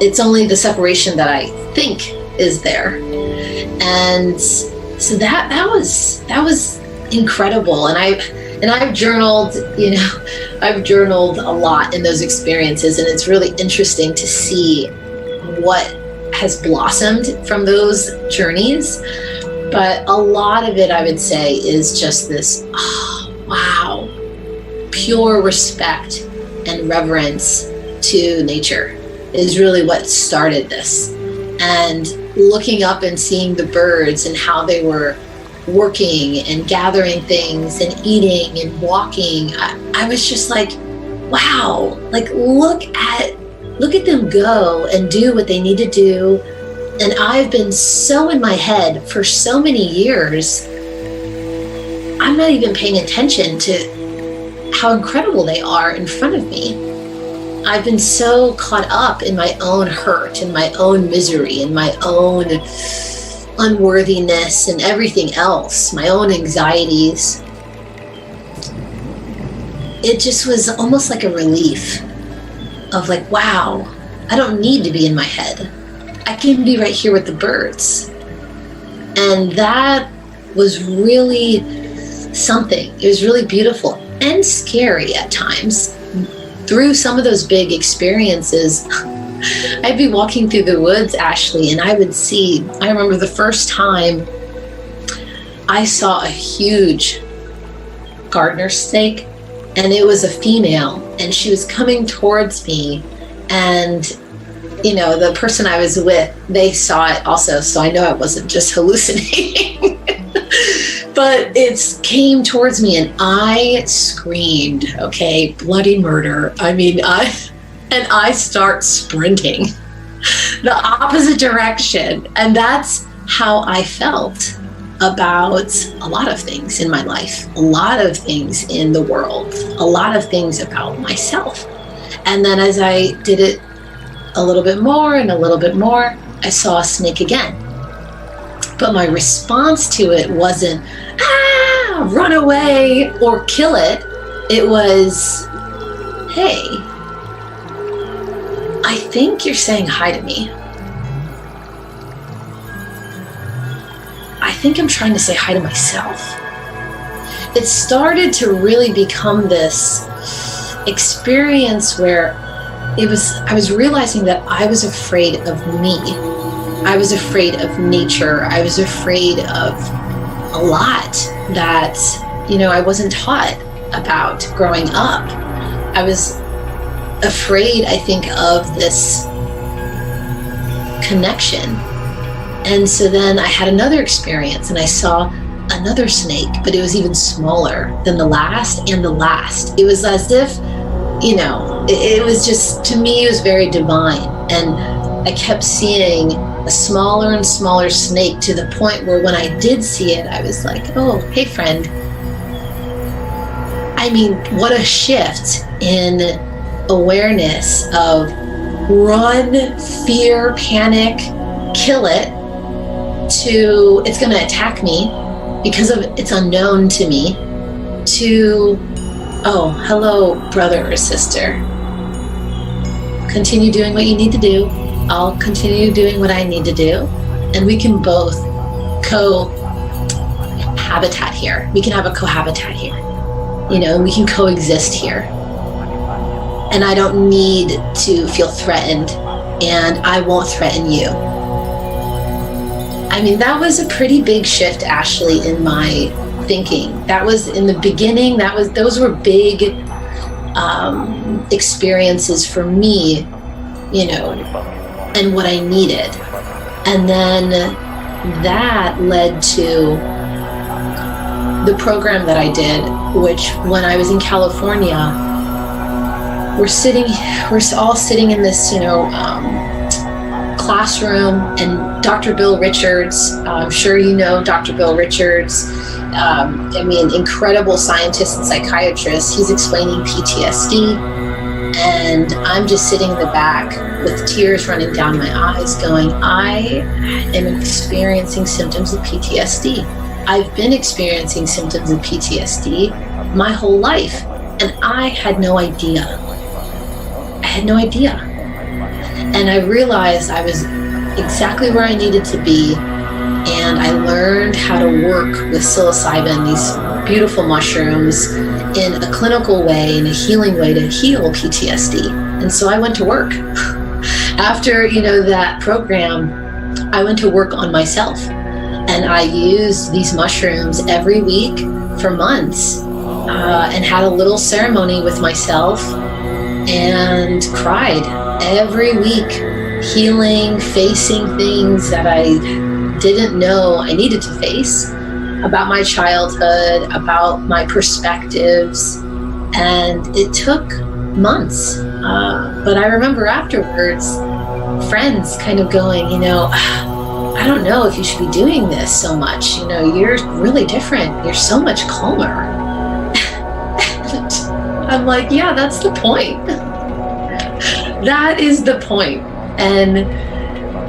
It's only the separation that I think is there. And so that was incredible. And I've journaled, you know, I've journaled a lot in those experiences, and it's really interesting to see what has blossomed from those journeys. But a lot of it, I would say, is just this, wow, pure respect and reverence to nature is really what started this. And looking up and seeing the birds and how they were working and gathering things and eating and walking, I was just like, wow, like look at them go and do what they need to do. And I've been so in my head for so many years, I'm not even paying attention to how incredible they are in front of me. I've been so caught up in my own hurt and my own misery and my own unworthiness and everything else, my own anxieties. It just was almost like a relief of like, wow, I don't need to be in my head. I can be right here with the birds. And that was really something. It was really beautiful and scary at times. Through some of those big experiences, I'd be walking through the woods, Ashley, and I remember the first time I saw a huge gardener snake, and it was a female, and she was coming towards me, and you know, the person I was with, they saw it also, so I know I wasn't just hallucinating. But it came towards me and I screamed, okay, bloody murder. I mean, I start sprinting the opposite direction. And that's how I felt about a lot of things in my life, a lot of things in the world, a lot of things about myself. And then as I did it a little bit more and a little bit more, I saw a snake again. But my response to it wasn't, run away or kill it. It was, hey, I think you're saying hi to me. I think I'm trying to say hi to myself. It started to really become this experience where I was realizing that I was afraid of me. I was afraid of nature. I was afraid of a lot that, I wasn't taught about growing up. I was afraid, I think, of this connection. And so then I had another experience and I saw another snake, but it was even smaller than the last and the last. It was as if, it was just, to me, it was very divine. And I kept seeing a smaller and smaller snake to the point where when I did see it, I was like, oh, hey, friend. I mean, what a shift in awareness of run, fear, panic, kill it, to it's going to attack me because of it's unknown to me, to, oh, hello, brother or sister. Continue doing what you need to do. I'll continue doing what I need to do. And we can both cohabitat here. We can have a cohabitat here. And we can coexist here. And I don't need to feel threatened, and I won't threaten you. I mean, that was a pretty big shift, Ashley, in my thinking. That was in the beginning, those were big experiences for me, and what I needed. And then that led to the program that I did, which when I was in California, we're all sitting in this, classroom, and Dr. Bill Richards, I'm sure you know Dr. Bill Richards, incredible scientist and psychiatrist. He's explaining PTSD, and I'm just sitting in the back with tears running down my eyes going, I am experiencing symptoms of PTSD. I've been experiencing symptoms of PTSD my whole life, and I had no idea. And I realized I was exactly where I needed to be, and I learned how to work with psilocybin, these beautiful mushrooms, in a clinical way, in a healing way to heal PTSD. And so I went to work. After, that program, I went to work on myself, and I used these mushrooms every week for months, and had a little ceremony with myself and cried every week, healing, facing things that I didn't know I needed to face about my childhood, about my perspectives, and it took months. But I remember afterwards, friends kind of going, I don't know if you should be doing this so much. You're really different. You're so much calmer. And I'm like, yeah, that's the point. That is the point. And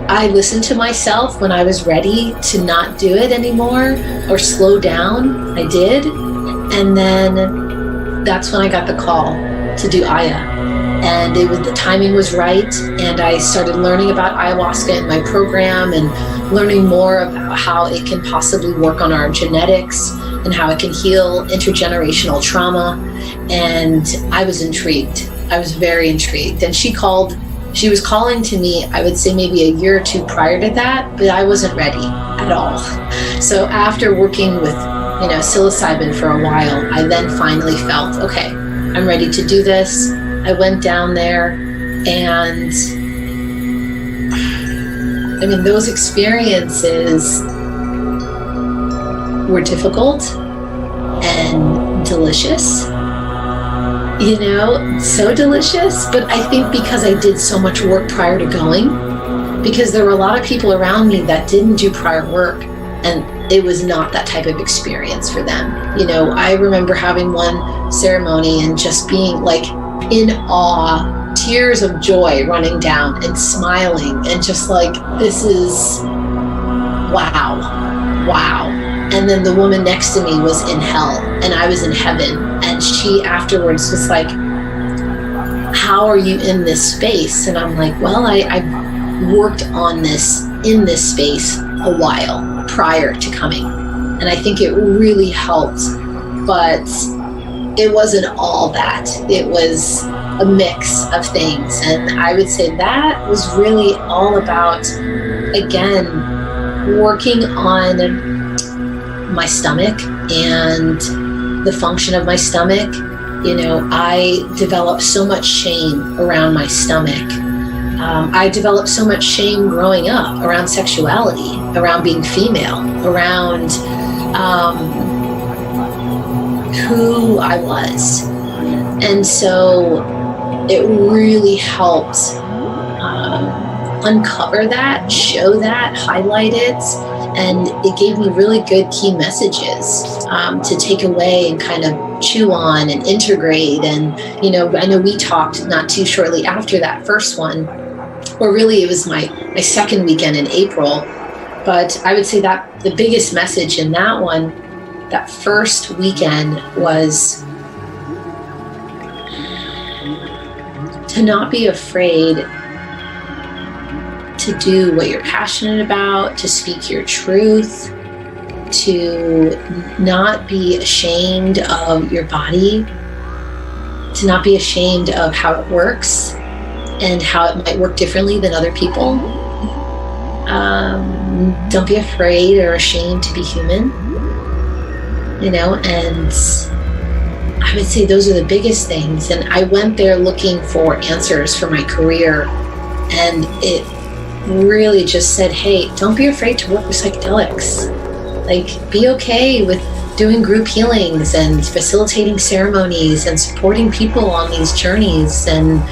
I listened to myself when I was ready to not do it anymore or slow down. I did. And then that's when I got the call to do Aya. And the timing was right. And I started learning about ayahuasca in my program and learning more about how it can possibly work on our genetics and how it can heal intergenerational trauma. And I was intrigued. I was very intrigued. And she was calling to me, I would say maybe a year or two prior to that, but I wasn't ready at all. So after working with, psilocybin for a while, I then finally felt, okay, I'm ready to do this. I went down there, and those experiences were difficult and delicious. So delicious. But I think because I did so much work prior to going, because there were a lot of people around me that didn't do prior work, and it was not that type of experience for them. I remember having one ceremony and just being like in awe, tears of joy running down and smiling, and just like, this is wow. wow. And then the woman next to me was in hell and I was in heaven. And she afterwards was like, how are you in this space? And I'm like, well, I've worked on this, in this space a while prior to coming. And I think it really helped, but it wasn't all that. It was a mix of things. And I would say that was really all about, again, working on my stomach and the function of my stomach. You know, I developed so much shame around my stomach. I developed so much shame growing up around sexuality, around being female, around who I was. And so it really helped uncover that, show that, highlight it, and it gave me really good key messages to take away and kind of chew on and integrate. And, you know, I know we talked not too shortly after that first one, or really it was my second weekend in April, but I would say that the biggest message in that one, that first weekend, was to not be afraid to do what you're passionate about, to speak your truth, to not be ashamed of your body, to not be ashamed of how it works and how it might work differently than other people. Don't be afraid or ashamed to be human, you know, and I would say those are the biggest things. And I went there looking for answers for my career, and it really just said, hey, don't be afraid to work with psychedelics. Like, be okay with doing group healings and facilitating ceremonies and supporting people on these journeys and,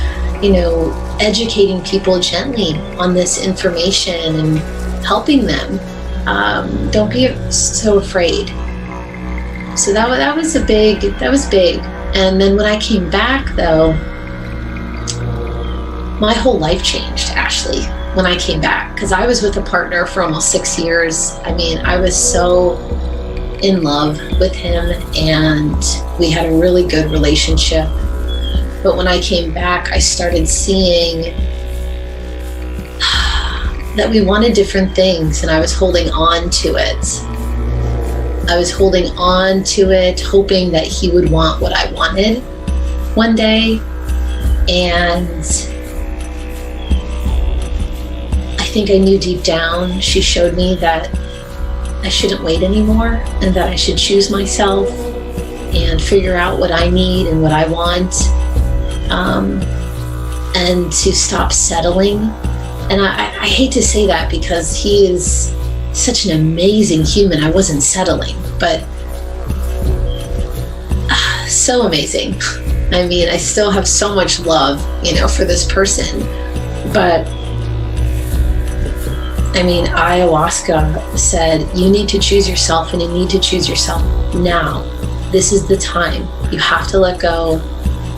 you know, educating people gently on this information and helping them. Don't be so afraid. So that was big. And then when I came back, though, my whole life changed, Ashley, when I came back, because I was with a partner for almost 6 years. I mean, I was so in love with him and we had a really good relationship. But when I came back, I started seeing that we wanted different things, and I was holding on to it. I was holding on to it, hoping that he would want what I wanted one day. And I think I knew deep down, she showed me that I shouldn't wait anymore and that I should choose myself and figure out what I need and what I want, and to stop settling. And I hate to say that because he is such an amazing human. I wasn't settling, but so amazing. I mean, I still have so much love, you know, for this person. But I mean, ayahuasca said, you need to choose yourself, and you need to choose yourself now. This is the time. You have to let go.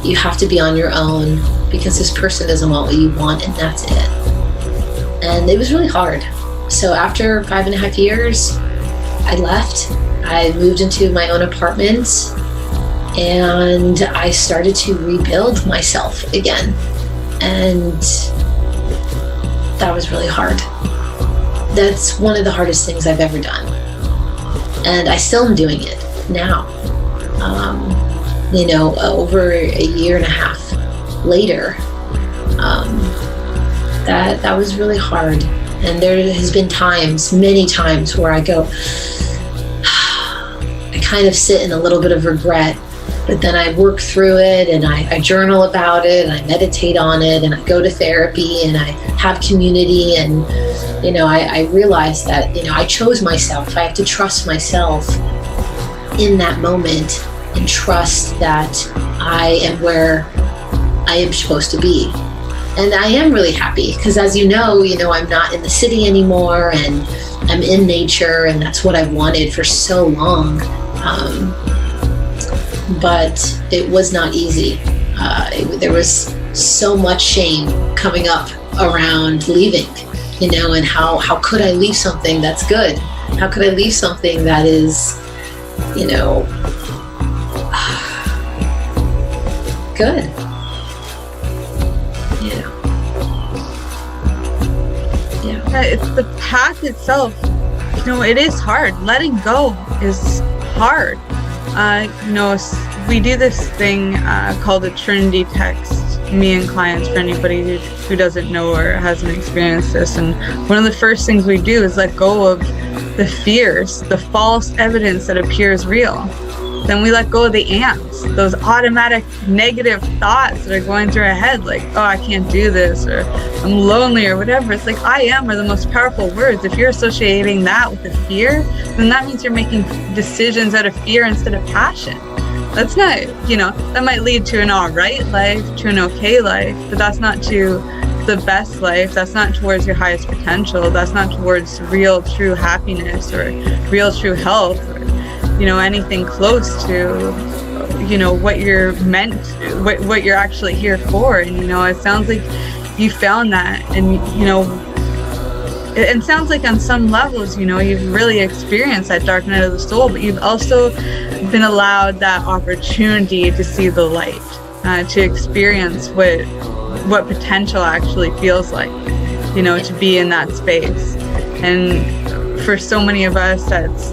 You have to be on your own because this person doesn't want what you want, and that's it. And it was really hard. So after 5.5 years, I left. I moved into my own apartment and I started to rebuild myself again. And that was really hard. That's one of the hardest things I've ever done. And I still am doing it now. You know, over 1.5 years later, that was really hard. And there has been times, many times, where I go, I kind of sit in a little bit of regret, but then I work through it and I journal about it and I meditate on it and I go to therapy and I have community, and, you know, I realize that, you know, I chose myself. I have to trust myself in that moment and trust that I am where I am supposed to be. And I am really happy because, as you know, I'm not in the city anymore and I'm in nature, and that's what I've wanted for so long. But it was not easy. There was so much shame coming up around leaving, and how could I leave something that's good? How could I leave something that is, you know, good? Yeah, it's the path itself. You know, it is hard. Letting go is hard. You know, we do this thing called a Trinity text, me and clients, for anybody who doesn't know or hasn't experienced this. And one of the first things we do is let go of the fears, the false evidence that appears real. Then we let go of the ands, those automatic negative thoughts that are going through our head, like, oh, I can't do this, or I'm lonely, or whatever. It's like, I am are the most powerful words. If you're associating that with the fear, then that means you're making decisions out of fear instead of passion. That's not, you know, that might lead to an all right life, to an okay life, but that's not to the best life. That's not towards your highest potential. That's not towards real, true happiness or real, true health, or, you know, anything close to, you know, what you're meant, what you're actually here for. And, you know, it sounds like you found that, and, you know, it sounds like on some levels, you know, you've really experienced that dark night of the soul, but you've also been allowed that opportunity to see the light, to experience what potential actually feels like, you know, to be in that space. And for so many of us,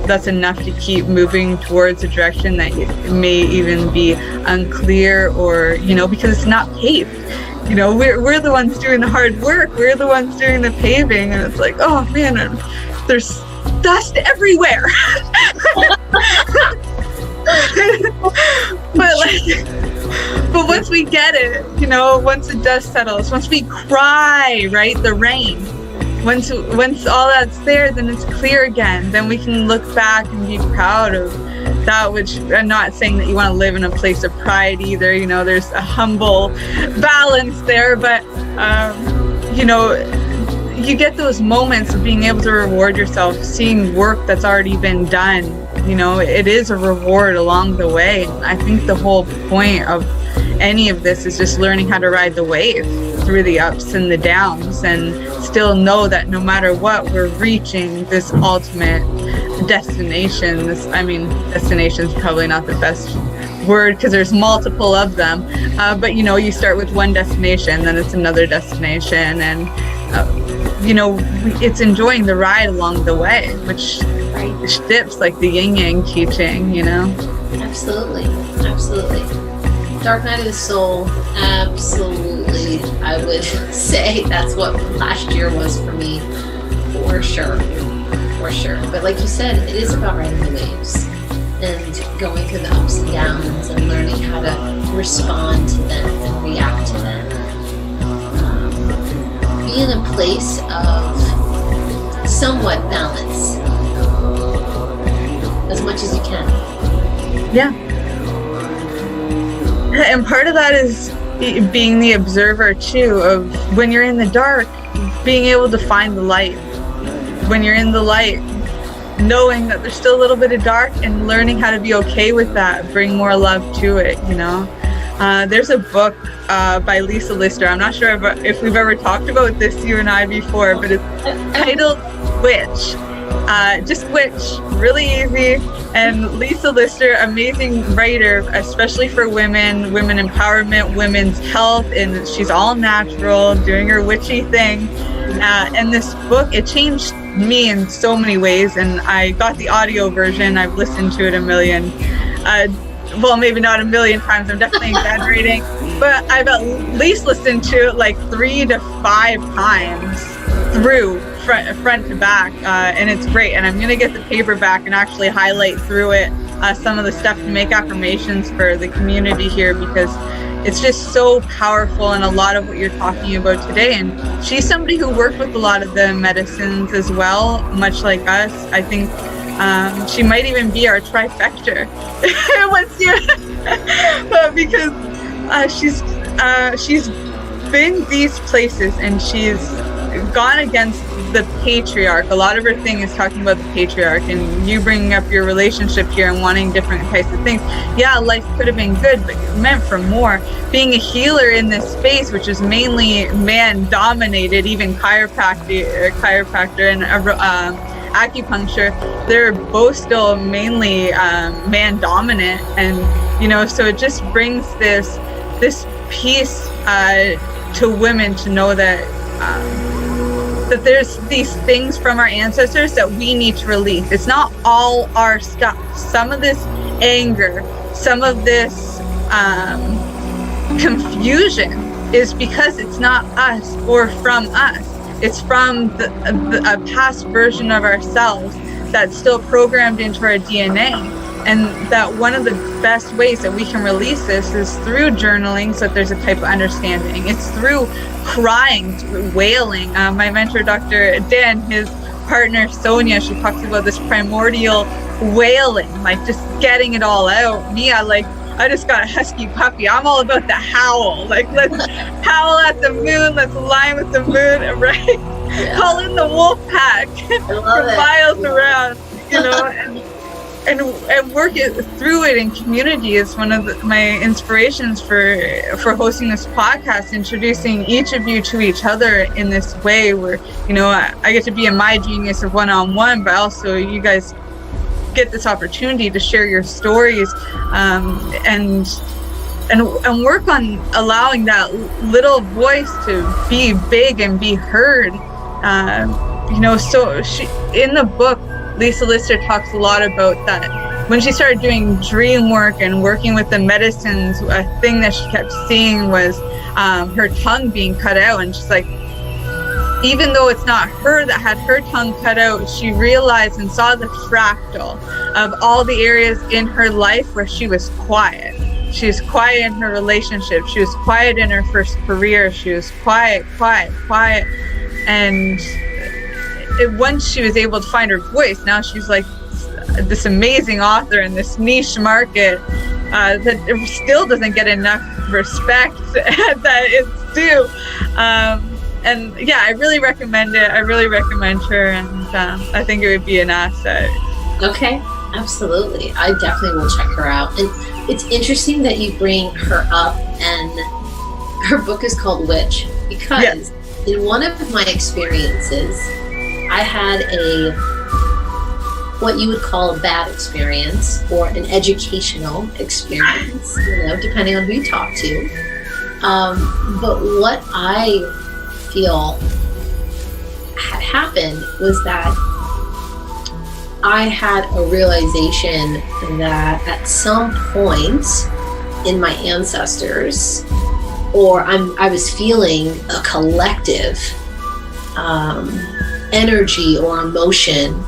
that's enough to keep moving towards a direction that may even be unclear, or, you know, because it's not paved. You know, we're the ones doing the hard work. We're the ones doing the paving, and it's like, oh man, there's dust everywhere. But once we get it, you know, once the dust settles, once we cry, right, the rain, once all that's there, then it's clear again. Then we can look back and be proud of that, which I'm not saying that you want to live in a place of pride either. You know, there's a humble balance there, but, you know, you get those moments of being able to reward yourself, seeing work that's already been done. You know, it is a reward along the way. I think the whole point of any of this is just learning how to ride the wave through the ups and the downs, and still know that no matter what, we're reaching this ultimate destination. Destination is probably not the best word because there's multiple of them, but, you know, you start with one destination, then it's another destination, and you know, it's enjoying the ride along the way, which dips like the yin yang teaching, you know. Absolutely. Dark Night of the Soul, absolutely. I would say that's what last year was for me, for sure. But like you said, it is about riding the waves and going through the ups and downs and learning how to respond to them and react to them. Be in a place of somewhat balance as much as you can. Yeah. And part of that is being the observer too, of when you're in the dark, being able to find the light. When you're in the light, knowing that there's still a little bit of dark and learning how to be okay with that, bring more love to it, you know. There's a book by Lisa Lister. I'm not sure if we've ever talked about this, you and I, before, but it's titled Witch. Just Witch, really easy. And Lisa Lister, amazing writer, especially for women empowerment, women's health, and she's all natural, doing her witchy thing. And this book, it changed me in so many ways, and I got the audio version. I've listened to it a million. Well, maybe not a million times, I'm definitely exaggerating, but I've at least listened to it like 3 to 5 times through front to back, and it's great. And I'm gonna get the paperback and actually highlight through it some of the stuff to make affirmations for the community here, because it's just so powerful, and a lot of what you're talking about today. And she's somebody who worked with a lot of the medicines as well, much like us. I think she might even be our trifecta because she's been these places, and she's gone against the patriarch. A lot of her thing is talking about the patriarch, and you bringing up your relationship here and wanting different types of things. Yeah, life could have been good, but you're meant for more. Being a healer in this space, which is mainly man dominated, even chiropractor and acupuncture, they're both still mainly man dominant, and so it just brings this peace to women to know that that there's these things from our ancestors that we need to release. It's not all our stuff. Some of this anger, some of this confusion is because it's not us or from us. It's from a past version of ourselves that's still programmed into our DNA. And that one of the best ways that we can release this is through journaling, so that there's a type of understanding. It's through crying, through wailing. My mentor, Dr. Dan, his partner, Sonia, she talks about this primordial wailing, like just getting it all out. Me, I just got a husky puppy. I'm all about the howl. Like, let's howl at the moon. Let's align with the moon, right? Yeah. Call in the wolf pack for miles around, and work it through it in community is one of my inspirations for hosting this podcast, introducing each of you to each other in this way where, I get to be in my genius of one-on-one, but also you guys get this opportunity to share your stories and work on allowing that little voice to be big and be heard. So she, in the book, Lisa Lister talks a lot about that. When she started doing dream work and working with the medicines, a thing that she kept seeing was her tongue being cut out. And she's like, even though it's not her that had her tongue cut out, she realized and saw the fractal of all the areas in her life where she was quiet. She was quiet in her relationship. She was quiet in her first career. She was quiet. And once she was able to find her voice, now she's like this amazing author in this niche market that still doesn't get enough respect that it's due. And yeah, I really recommend it. I really recommend her, and I think it would be an asset. Okay, absolutely. I definitely will check her out. And it's interesting that you bring her up, and her book is called Witch, because in one of my experiences, I had what you would call a bad experience or an educational experience, depending on who you talk to. But what I feel had happened was that I had a realization that at some point in my ancestors, or I was feeling a collective energy or emotion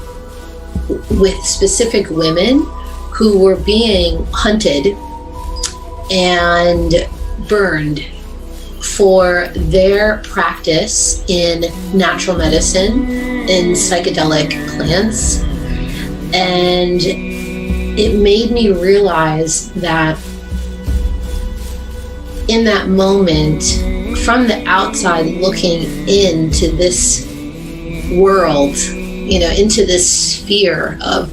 with specific women who were being hunted and burned for their practice in natural medicine, in psychedelic plants. And it made me realize that in that moment, from the outside looking into this world, into this sphere of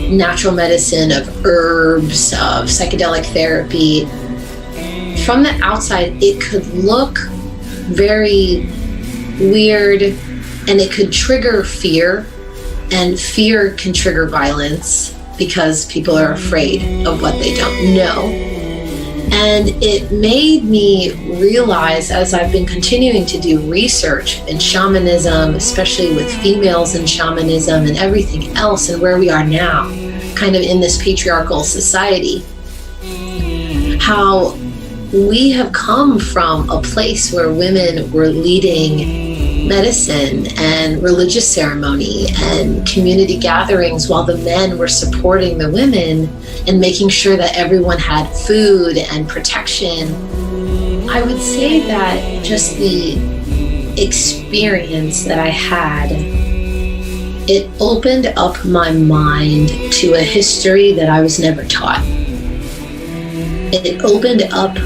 natural medicine, of herbs, of psychedelic therapy, from the outside, it could look very weird, and it could trigger fear, and fear can trigger violence because people are afraid of what they don't know. And it made me realize, as I've been continuing to do research in shamanism, especially with females in shamanism and everything else, and where we are now, kind of in this patriarchal society, how we have come from a place where women were leading medicine and religious ceremony and community gatherings while the men were supporting the women and making sure that everyone had food and protection. I would say that just the experience that I had, it opened up my mind to a history that I was never taught. It opened up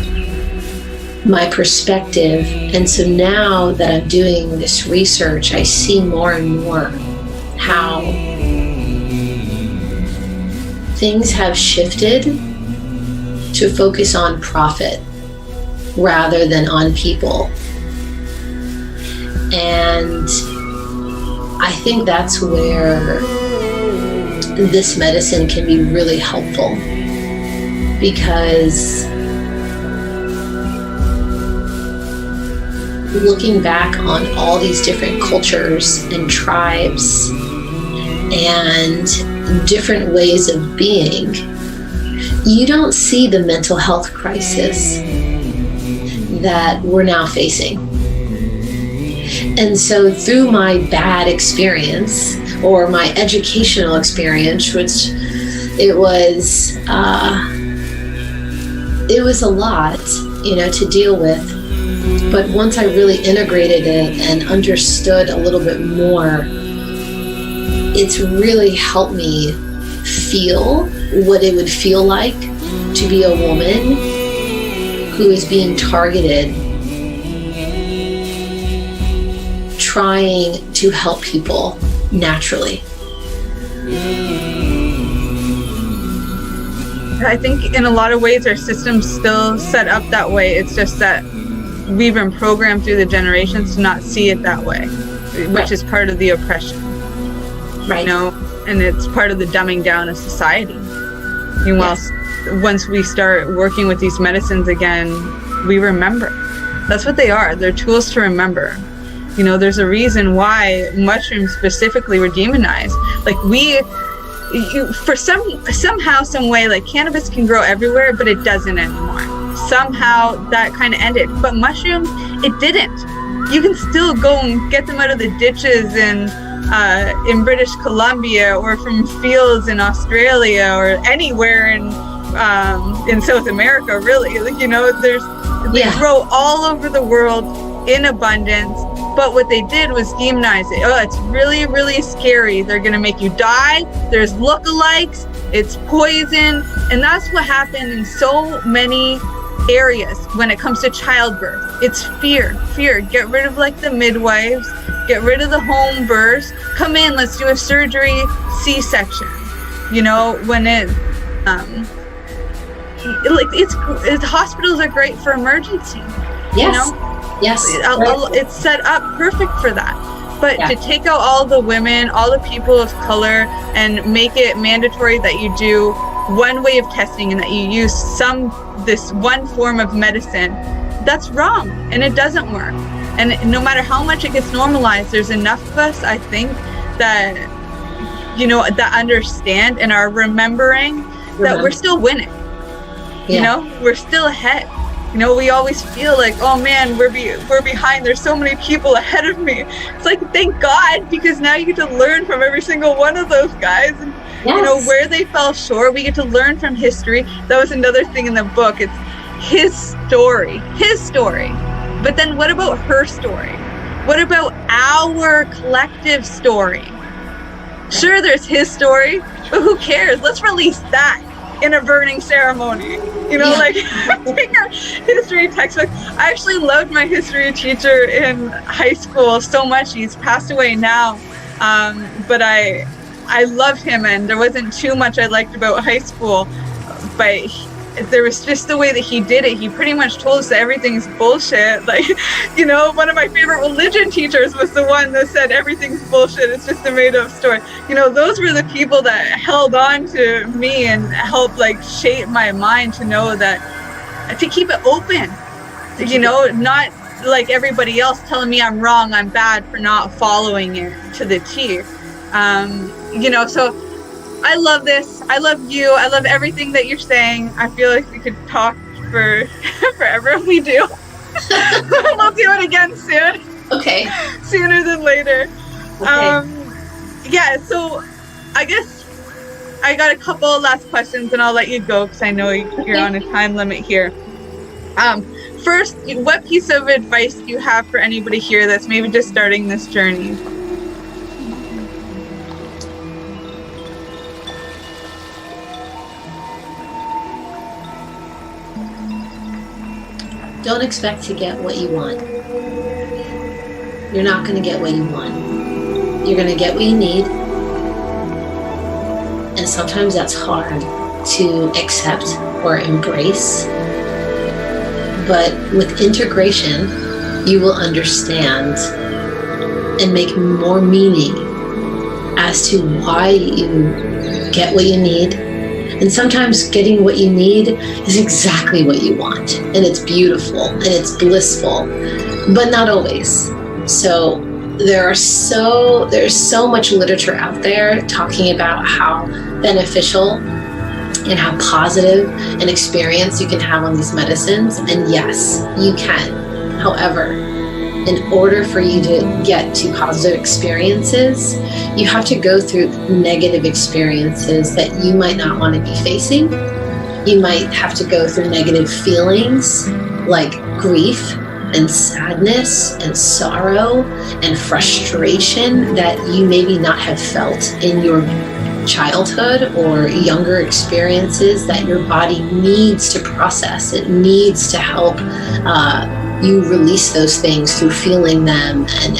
my perspective, and so now that I'm doing this research, I see more and more how things have shifted to focus on profit rather than on people. And I think that's where this medicine can be really helpful, because looking back on all these different cultures and tribes and different ways of being, you don't see the mental health crisis that we're now facing. And so through my bad experience, or my educational experience, which it was a lot, to deal with. But once I really integrated it and understood a little bit more, it's really helped me feel what it would feel like to be a woman who is being targeted, trying to help people naturally. I think in a lot of ways our system's still set up that way. It's just that we've been programmed through the generations to not see it that way, which is part of the oppression. Right. And it's part of the dumbing down of society. Once we start working with these medicines again, we remember. That's what they are. They're tools to remember. There's a reason why mushrooms specifically were demonized. Like somehow, some way, like cannabis can grow everywhere, but it doesn't anymore. Somehow that kind of ended. But mushrooms, it didn't. You can still go and get them out of the ditches in British Columbia, or from fields in Australia, or anywhere in South America, really. They grow all over the world in abundance. But what they did was demonize it. Oh, it's really, really scary. They're going to make you die. There's lookalikes. It's poison. And that's what happened in so many areas when it comes to childbirth. It's fear. Get rid of the midwives. Get rid of the home births. Come in, let's do a surgery, C-section. When hospitals are great for emergency. Yes. Yes. It's set up perfect for that. But to take out all the women, all the people of color, and make it mandatory that you do one way of testing and that you use this one form of medicine, that's wrong, and it doesn't work. And no matter how much it gets normalized, there's enough of us, I think, that that understand and are remembering that we're still winning. We're still ahead. We always feel like, oh man, we're behind. There's so many people ahead of me. It's like, thank God, because now you get to learn from every single one of those guys, and where they fell short. We get to learn from history. That was another thing in the book. It's his story. But then what about her story? What about our collective story? Sure, there's his story, but who cares? Let's release that in a burning ceremony. Take a history textbook. I actually loved my history teacher in high school so much. He's passed away now, but I loved him, and there wasn't too much I liked about high school, but there was just the way that he did it. He pretty much told us that everything's bullshit. One of my favorite religion teachers was the one that said everything's bullshit, it's just a made-up story. Those were the people that held on to me and helped shape my mind to know that, to keep it open, not like everybody else telling me I'm wrong, I'm bad for not following it to the T. So I love this. I love you. I love everything that you're saying. I feel like we could talk for forever. We do. We'll do it again soon. Okay. Sooner than later. Okay. So I guess I got a couple last questions, and I'll let you go because I know you're on a time limit here. First, what piece of advice do you have for anybody here that's maybe just starting this journey? Don't expect to get what you want. You're not going to get what you want. You're going to get what you need. And sometimes that's hard to accept or embrace. But with integration, you will understand and make more meaning as to why you get what you need. And sometimes getting what you need is exactly what you want. And it's beautiful and it's blissful, but not always. So there's so much literature out there talking about how beneficial and how positive an experience you can have on these medicines. And yes, you can. However, in order for you to get to positive experiences, you have to go through negative experiences that you might not want to be facing. You might have to go through negative feelings like grief and sadness and sorrow and frustration that you maybe not have felt in your childhood or younger experiences that your body needs to process. It needs to help you release those things through feeling them and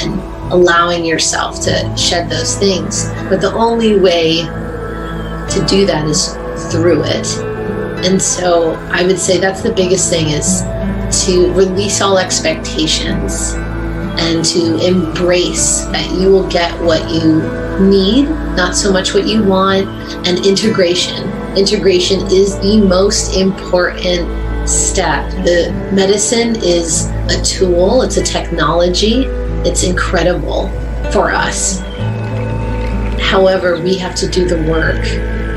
allowing yourself to shed those things. But the only way to do that is through it. And so I would say that's the biggest thing, is to release all expectations and to embrace that you will get what you need, not so much what you want. And integration is the most important step. The medicine is a tool, it's a technology, it's incredible for us. However, we have to do the work.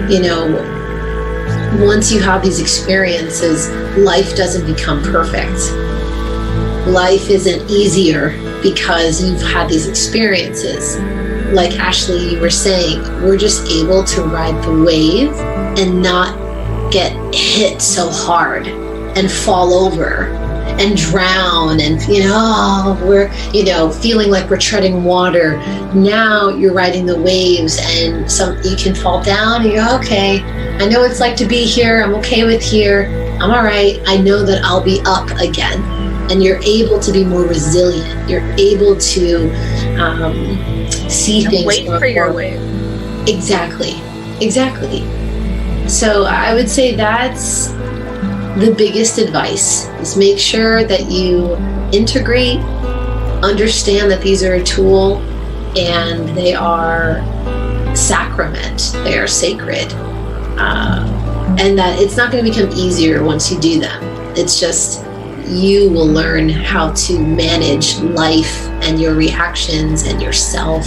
You know, once you have these experiences, life doesn't become perfect. Life isn't easier because you've had these experiences. Like Ashley, you were saying, we're just able to ride the wave and not get hit so hard and fall over and drown and, we're, feeling like we're treading water. Now you're riding the waves and you can fall down and you're okay. I know it's like to be here. I'm okay with here. I'm all right. I know that I'll be up again. And you're able to be more resilient. You're able to see things. Wait for your wave. Exactly. So I would say that's the biggest advice, is make sure that you integrate, understand that these are a tool and they are sacrament, they are sacred, and that it's not going to become easier once you do them. It's just you will learn how to manage life and your reactions and yourself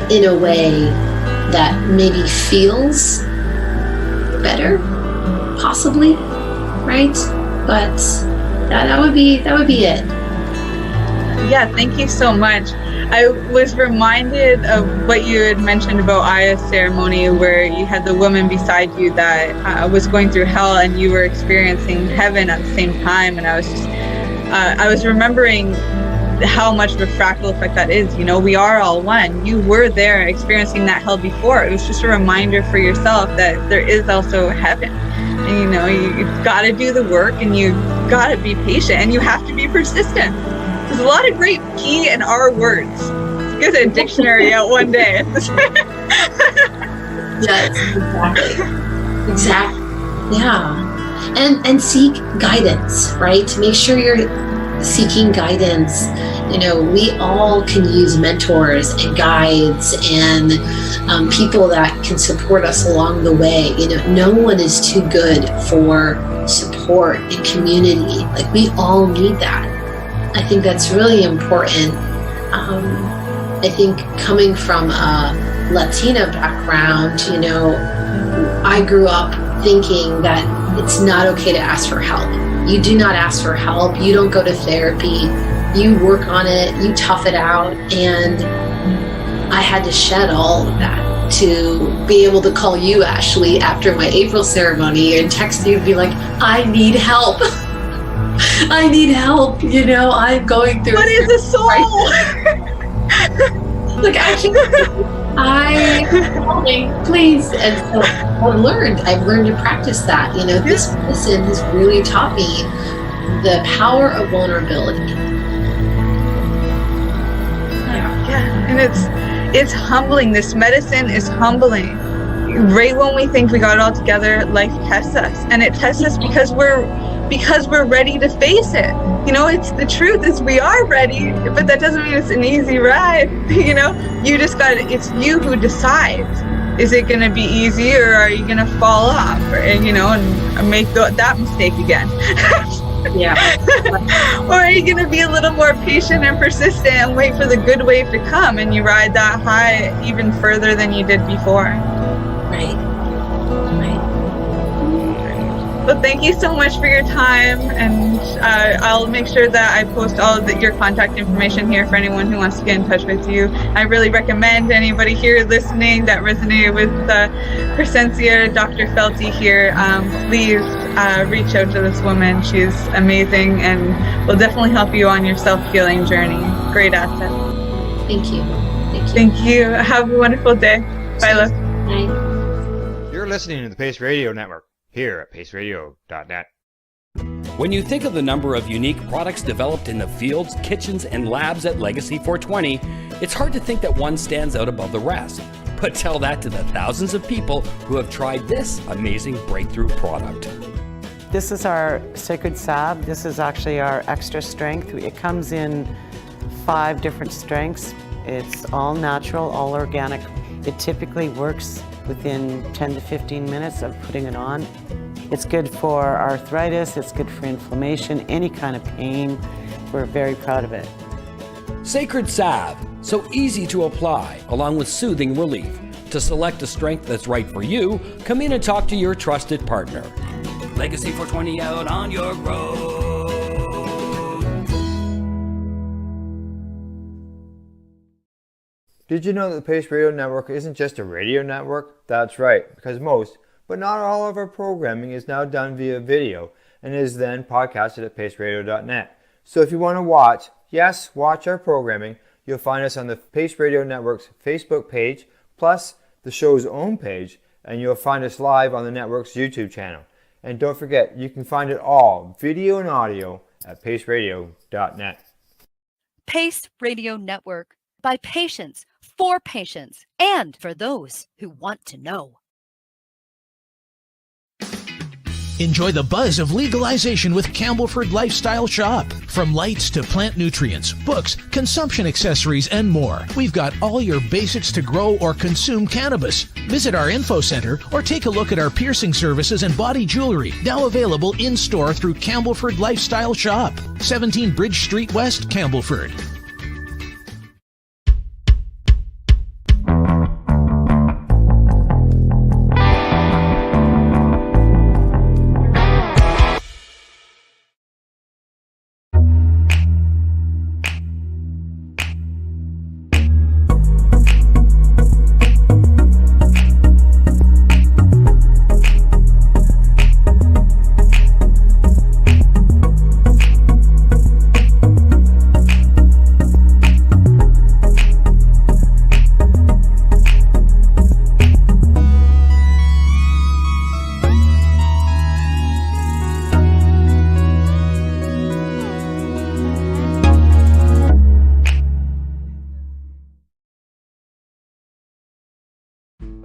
in a way that maybe feels better, possibly, right? But that would be it. Yeah, thank you so much. I was reminded of what you had mentioned about Aya's ceremony, where you had the woman beside you that was going through hell and you were experiencing heaven at the same time. And I was remembering how much of a fractal effect that is. We are all one. You were there experiencing that hell before. It was just a reminder for yourself that there is also heaven. And you've got to do the work and you've got to be patient and you have to be persistent. There's a lot of great P and R words. Let's get a dictionary out one day. Yes, exactly. Yeah. And seek guidance, right? Make sure you're seeking guidance. We all can use mentors and guides and people that can support us along the way. No one is too good for support and community. Like, we all need that. I think that's really important. I think coming from a Latina background, I grew up thinking that it's not okay to ask for help. You do not ask for help. You don't go to therapy. You work on it. You tough it out. And I had to shed all of that to be able to call you, Ashley, after my April ceremony and text you and be like, I need help. I need help. I'm going through. What is a soul? Look, actually, please. And so I've learned to practice that. This medicine has really taught me the power of vulnerability. Yeah, and it's humbling. This medicine is humbling. Right when we think we got it all together, life tests us, and it tests us because we're because we're ready to face it. You know, it's the truth is we are ready, but that doesn't mean it's an easy ride. You know, it's you who decides. Is it going to be easy, or are you going to fall off, and make that mistake again? Yeah. Or are you going to be a little more patient and persistent and wait for the good wave to come, and you ride that high even further than you did before? Right. Well, thank you so much for your time, and I'll make sure that I post all of your contact information here for anyone who wants to get in touch with you. I really recommend anybody here listening that resonated with Crescencia, Dr. Felty here, please reach out to this woman. She's amazing and will definitely help you on your self-healing journey. Great asset. Thank you. Thank you. Have a wonderful day. Bye, love. Bye. You're listening to the Pace Radio Network here at paceradio.net. When you think of the number of unique products developed in the fields, kitchens, and labs at Legacy 420, it's hard to think that one stands out above the rest. But tell that to the thousands of people who have tried this amazing breakthrough product. This is our sacred salve. This is actually our extra strength. It comes in 5 different strengths. It's all natural, all organic. It typically works within 10 to 15 minutes of putting it on. It's good for arthritis, it's good for inflammation, any kind of pain. We're very proud of it. Sacred salve, so easy to apply, along with soothing relief. To select a strength that's right for you, come in and talk to your trusted partner. Legacy 420 out on your road. Did you know that the Pace Radio Network isn't just a radio network? That's right, because most, but not all of our programming is now done via video and is then podcasted at paceradio.net. So if you want to watch our programming, you'll find us on the Pace Radio Network's Facebook page, plus the show's own page, and you'll find us live on the network's YouTube channel. And don't forget, you can find it all, video and audio, at paceradio.net. Pace Radio Network, by patients, for patients, and for those who want to know. Enjoy the buzz of legalization with Campbellford Lifestyle Shop. From lights to plant nutrients, books, consumption accessories, and more, we've got all your basics to grow or consume cannabis. Visit our info center or take a look at our piercing services and body jewelry, now available in-store through Campbellford Lifestyle Shop, 17 Bridge Street West, Campbellford.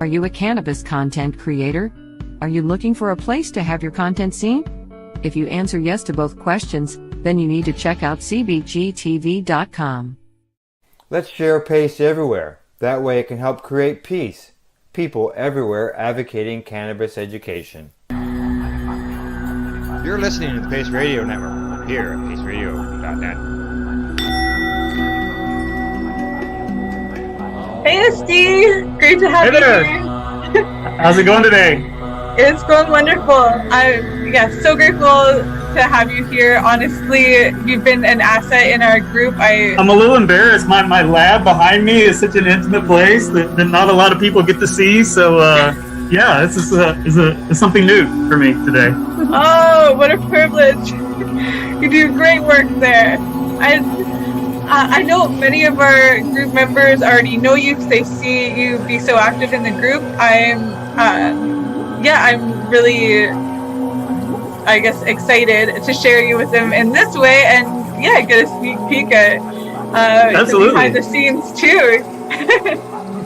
Are you a cannabis content creator? Are you looking for a place to have your content seen? If you answer yes to both questions, then you need to check out cbgtv.com. Let's share Pace everywhere. That way it can help create peace. People everywhere advocating cannabis education. You're listening to the Pace Radio Network here at paceradio.net. Hey SD, great to have you here. How's it going today? It's going wonderful. So grateful to have you here. Honestly, you've been an asset in our group. I'm a little embarrassed. My lab behind me is such an intimate place that not a lot of people get to see. So this is something new for me today. Oh, what a privilege! You do great work there. I know many of our group members already know you because they see you be so active in the group. I'm really, excited to share you with them in this way and get a sneak peek at behind the scenes too.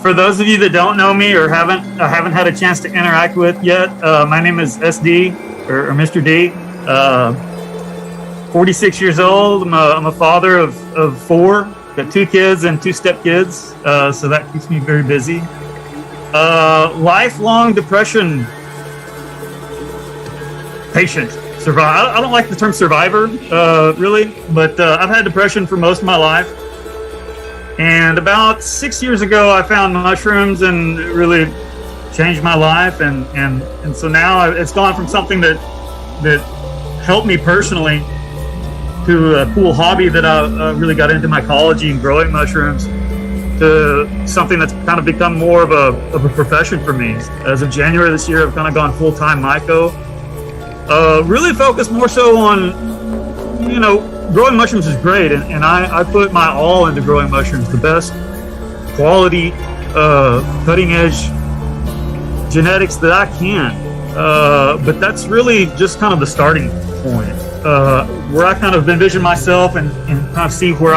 For those of you that don't know me or haven't had a chance to interact with yet, my name is SD or Mr. D. 46 years old. I'm a father of 4. Got 2 kids and 2 stepkids, so that keeps me very busy. Lifelong depression patient. Survive. I don't like the term survivor, really, but I've had depression for most of my life. And about 6 years ago, I found mushrooms and it really changed my life. And so now it's gone from something that helped me personally to a cool hobby that I really got into mycology and growing mushrooms, to something that's kind of become more of a profession for me. As of January this year, I've kind of gone full-time Michaud. Really focused more so on, growing mushrooms is great, and I put my all into growing mushrooms, the best quality, cutting-edge genetics that I can. But that's really just kind of the starting point, where I kind of envision myself and kind of see where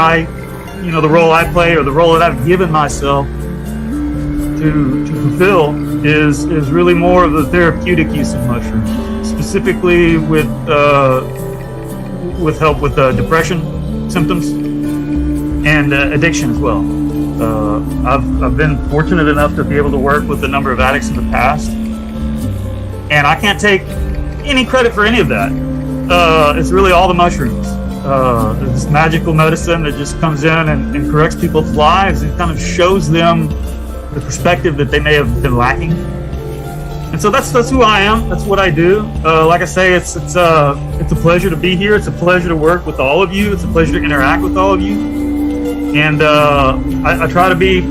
the role I play or the role that I've given myself to fulfill is really more of the therapeutic use of mushrooms, specifically with help with depression symptoms and addiction as well. I've been fortunate enough to be able to work with a number of addicts in the past, and I can't take any credit for any of that. It's really all the mushrooms. This magical medicine that just comes in and corrects people's lives and kind of shows them the perspective that they may have been lacking. And so that's who I am. That's what I do. Like I say, it's a pleasure to be here. It's a pleasure to work with all of you. It's a pleasure to interact with all of you. And I try to be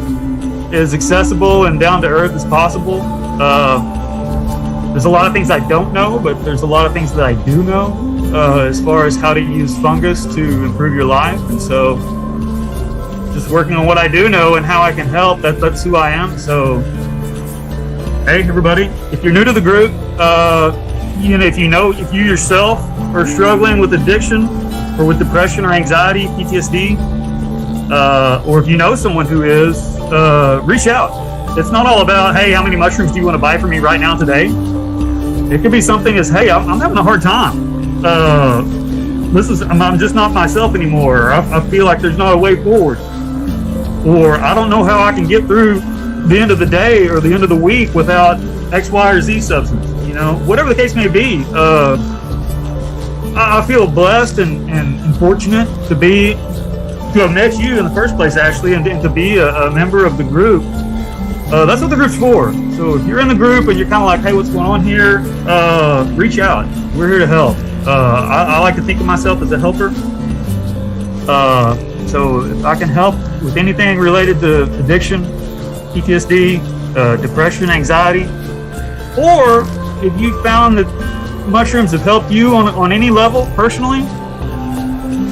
as accessible and down to earth as possible. There's a lot of things I don't know, but there's a lot of things that I do know, as far as how to use fungus to improve your life. And so just working on what I do know and how I can help, that's who I am. So, hey, everybody, if you're new to the group, if you yourself are struggling with addiction or with depression or anxiety, PTSD, or if you know someone who is, reach out. It's not all about, hey, how many mushrooms do you want to buy from me right now today? It could be something as, hey, I'm having a hard time. I'm just not myself anymore. I feel like there's no way forward. Or I don't know how I can get through the end of the day or the end of the week without X, Y, or Z substance. Whatever the case may be. I feel blessed and fortunate to have met you in the first place, actually, and to be a member of the group. That's what the group's for. So if you're in the group and you're kind of like, hey, what's going on here? Reach out. We're here to help. I like to think of myself as a helper. So if I can help with anything related to addiction, PTSD, depression, anxiety, or if you found that mushrooms have helped you on any level personally,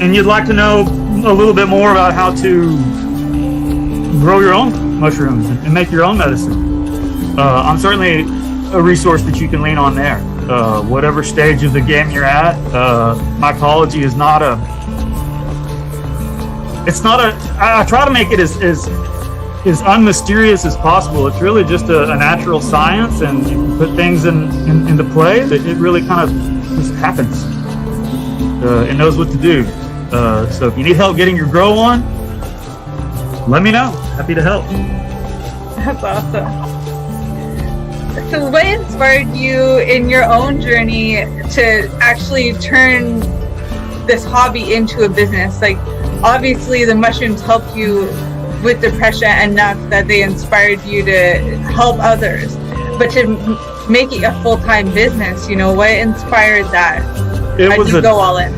and you'd like to know a little bit more about how to grow your own mushrooms and make your own medicine, I'm certainly a resource that you can lean on there. Whatever stage of the game you're at, mycology is not I try to make it as unmysterious as possible. It's really just a natural science, and you can put things into play that it really kind of just happens. It knows what to do. So if you need help getting your grow on, let me know. Happy to help. That's awesome. So what inspired you in your own journey to actually turn this hobby into a business? Like, obviously the mushrooms helped you with depression enough that they inspired you to help others, but to make it a full-time business, what inspired that? How'd you go all in?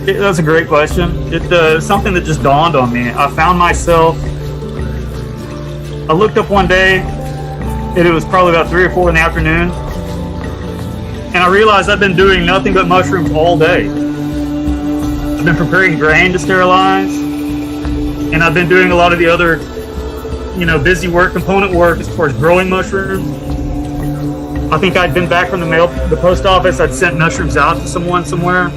That's a great question. It's something that just dawned on me. I found myself, I looked up one day, and it was probably about 3 or 4 in the afternoon, and I realized I've been doing nothing but mushrooms all day. I've been preparing grain to sterilize, and I've been doing a lot of the other, busy work, component work as far as growing mushrooms. I think I'd been back from the post office. I'd sent mushrooms out to someone somewhere.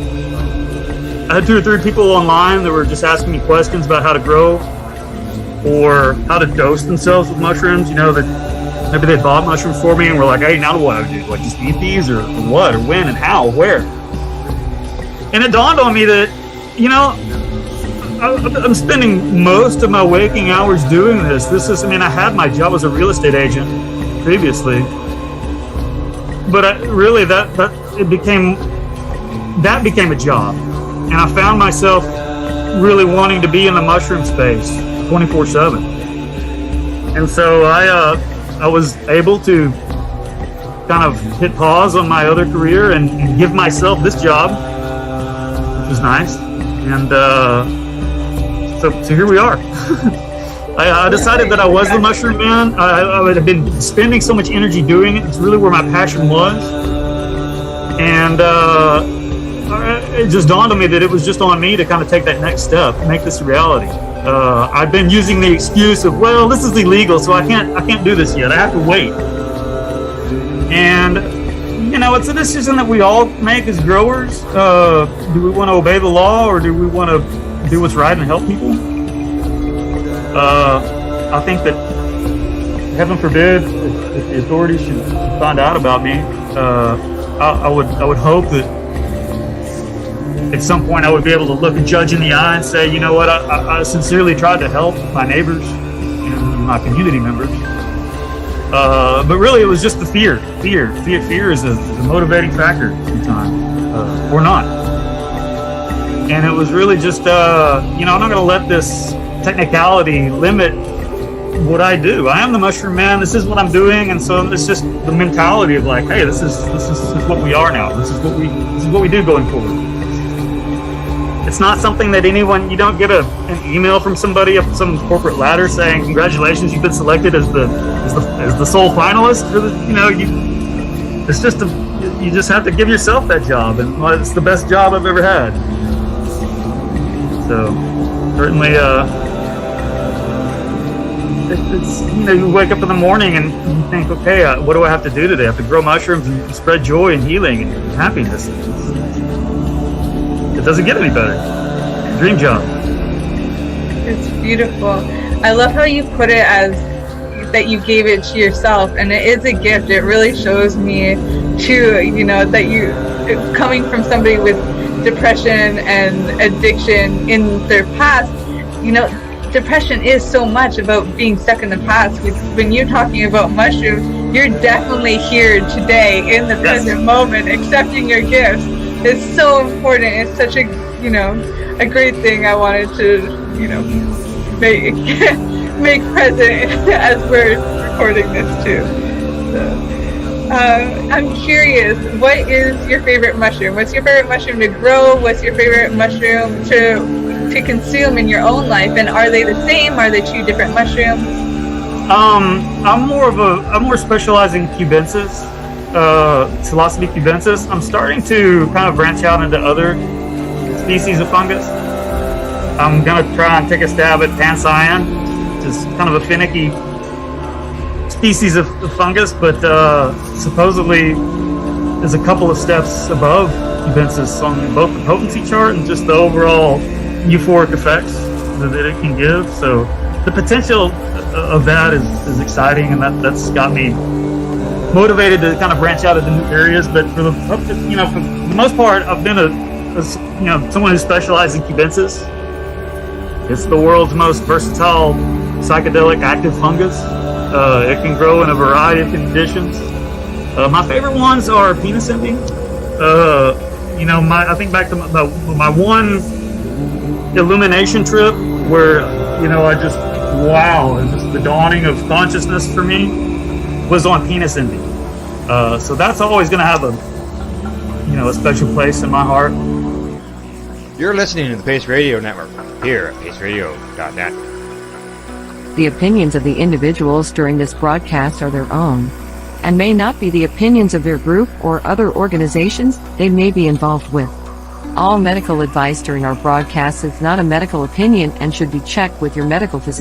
I had 2 or 3 people online that were just asking me questions about how to grow or how to dose themselves with mushrooms. That maybe they bought mushrooms for me and were like, hey, now what do I do? Do I just eat these or what, or when and how, where? And it dawned on me that, you know, I'm spending most of my waking hours doing this. I had my job as a real estate agent previously, but that became a job, and I found myself really wanting to be in the mushroom space 24/7. And so I was able to kind of hit pause on my other career and give myself this job, which was nice. And so here we are. I decided that I was the mushroom man. I had been spending so much energy doing it. It's really where my passion was. And it just dawned on me that it was just on me to kind of take that next step, make this a reality. I've been using the excuse of, well, this is illegal, so I can't do this yet. I have to wait. And you know, it's a decision that we all make as growers. Do we want to obey the law, or do we want to do what's right and help people? I think that, heaven forbid, if the authorities should find out about me, I would hope that at some point I would be able to look a judge in the eye and say, you know what, I sincerely tried to help my neighbors and my community members. But really, it was just the fear. Fear is a motivating factor sometimes, or not. And it was really just, I'm not going to let this technicality limit what I do. I am the mushroom man. This is what I'm doing, and so it's just the mentality of like, hey, this is what we are now. This is what we do going forward. It's not something that you don't get an email from somebody up some corporate ladder saying, congratulations, you've been selected as the sole finalist. You just have to give yourself that job, and it's the best job I've ever had. So certainly, you wake up in the morning and you think, okay, what do I have to do today? I have to grow mushrooms and spread joy and healing and happiness. It doesn't get any better. Dream job. It's beautiful. I love how you put it as that you gave it to yourself, and it is a gift. It really shows me too, that you, coming from somebody with depression and addiction in their past, depression is so much about being stuck in the past. When you're talking about mushrooms, you're definitely here today in the present moment, accepting your gifts. It's so important. It's such a great thing. I wanted to, make present as we're recording this too. So, I'm curious, what is your favorite mushroom? What's your favorite mushroom to grow? What's your favorite mushroom to consume in your own life? And are they the same? Are they two different mushrooms? I'm more specializing in cubensis, psilocybin cubensis. I'm starting to kind of branch out into other species of fungus. I'm gonna try and take a stab at pancyan, which is kind of a finicky species of fungus, but supposedly is a couple of steps above cubensis on both the potency chart and just the overall euphoric effects that it can give. So the potential of that is exciting, and that's got me motivated to kind of branch out into new areas. But for the most part, I've been someone who specializes in cubensis. It's the world's most versatile psychedelic active fungus. It can grow in a variety of conditions. My favorite ones are penis envy. I think back to my one illumination trip where, just the dawning of consciousness for me was on penis envy. So that's always going to have a special place in my heart. You're listening to the Pace Radio Network here at paceradio.net. The opinions of the individuals during this broadcast are their own, and may not be the opinions of their group or other organizations they may be involved with. All medical advice during our broadcast is not a medical opinion and should be checked with your medical physician.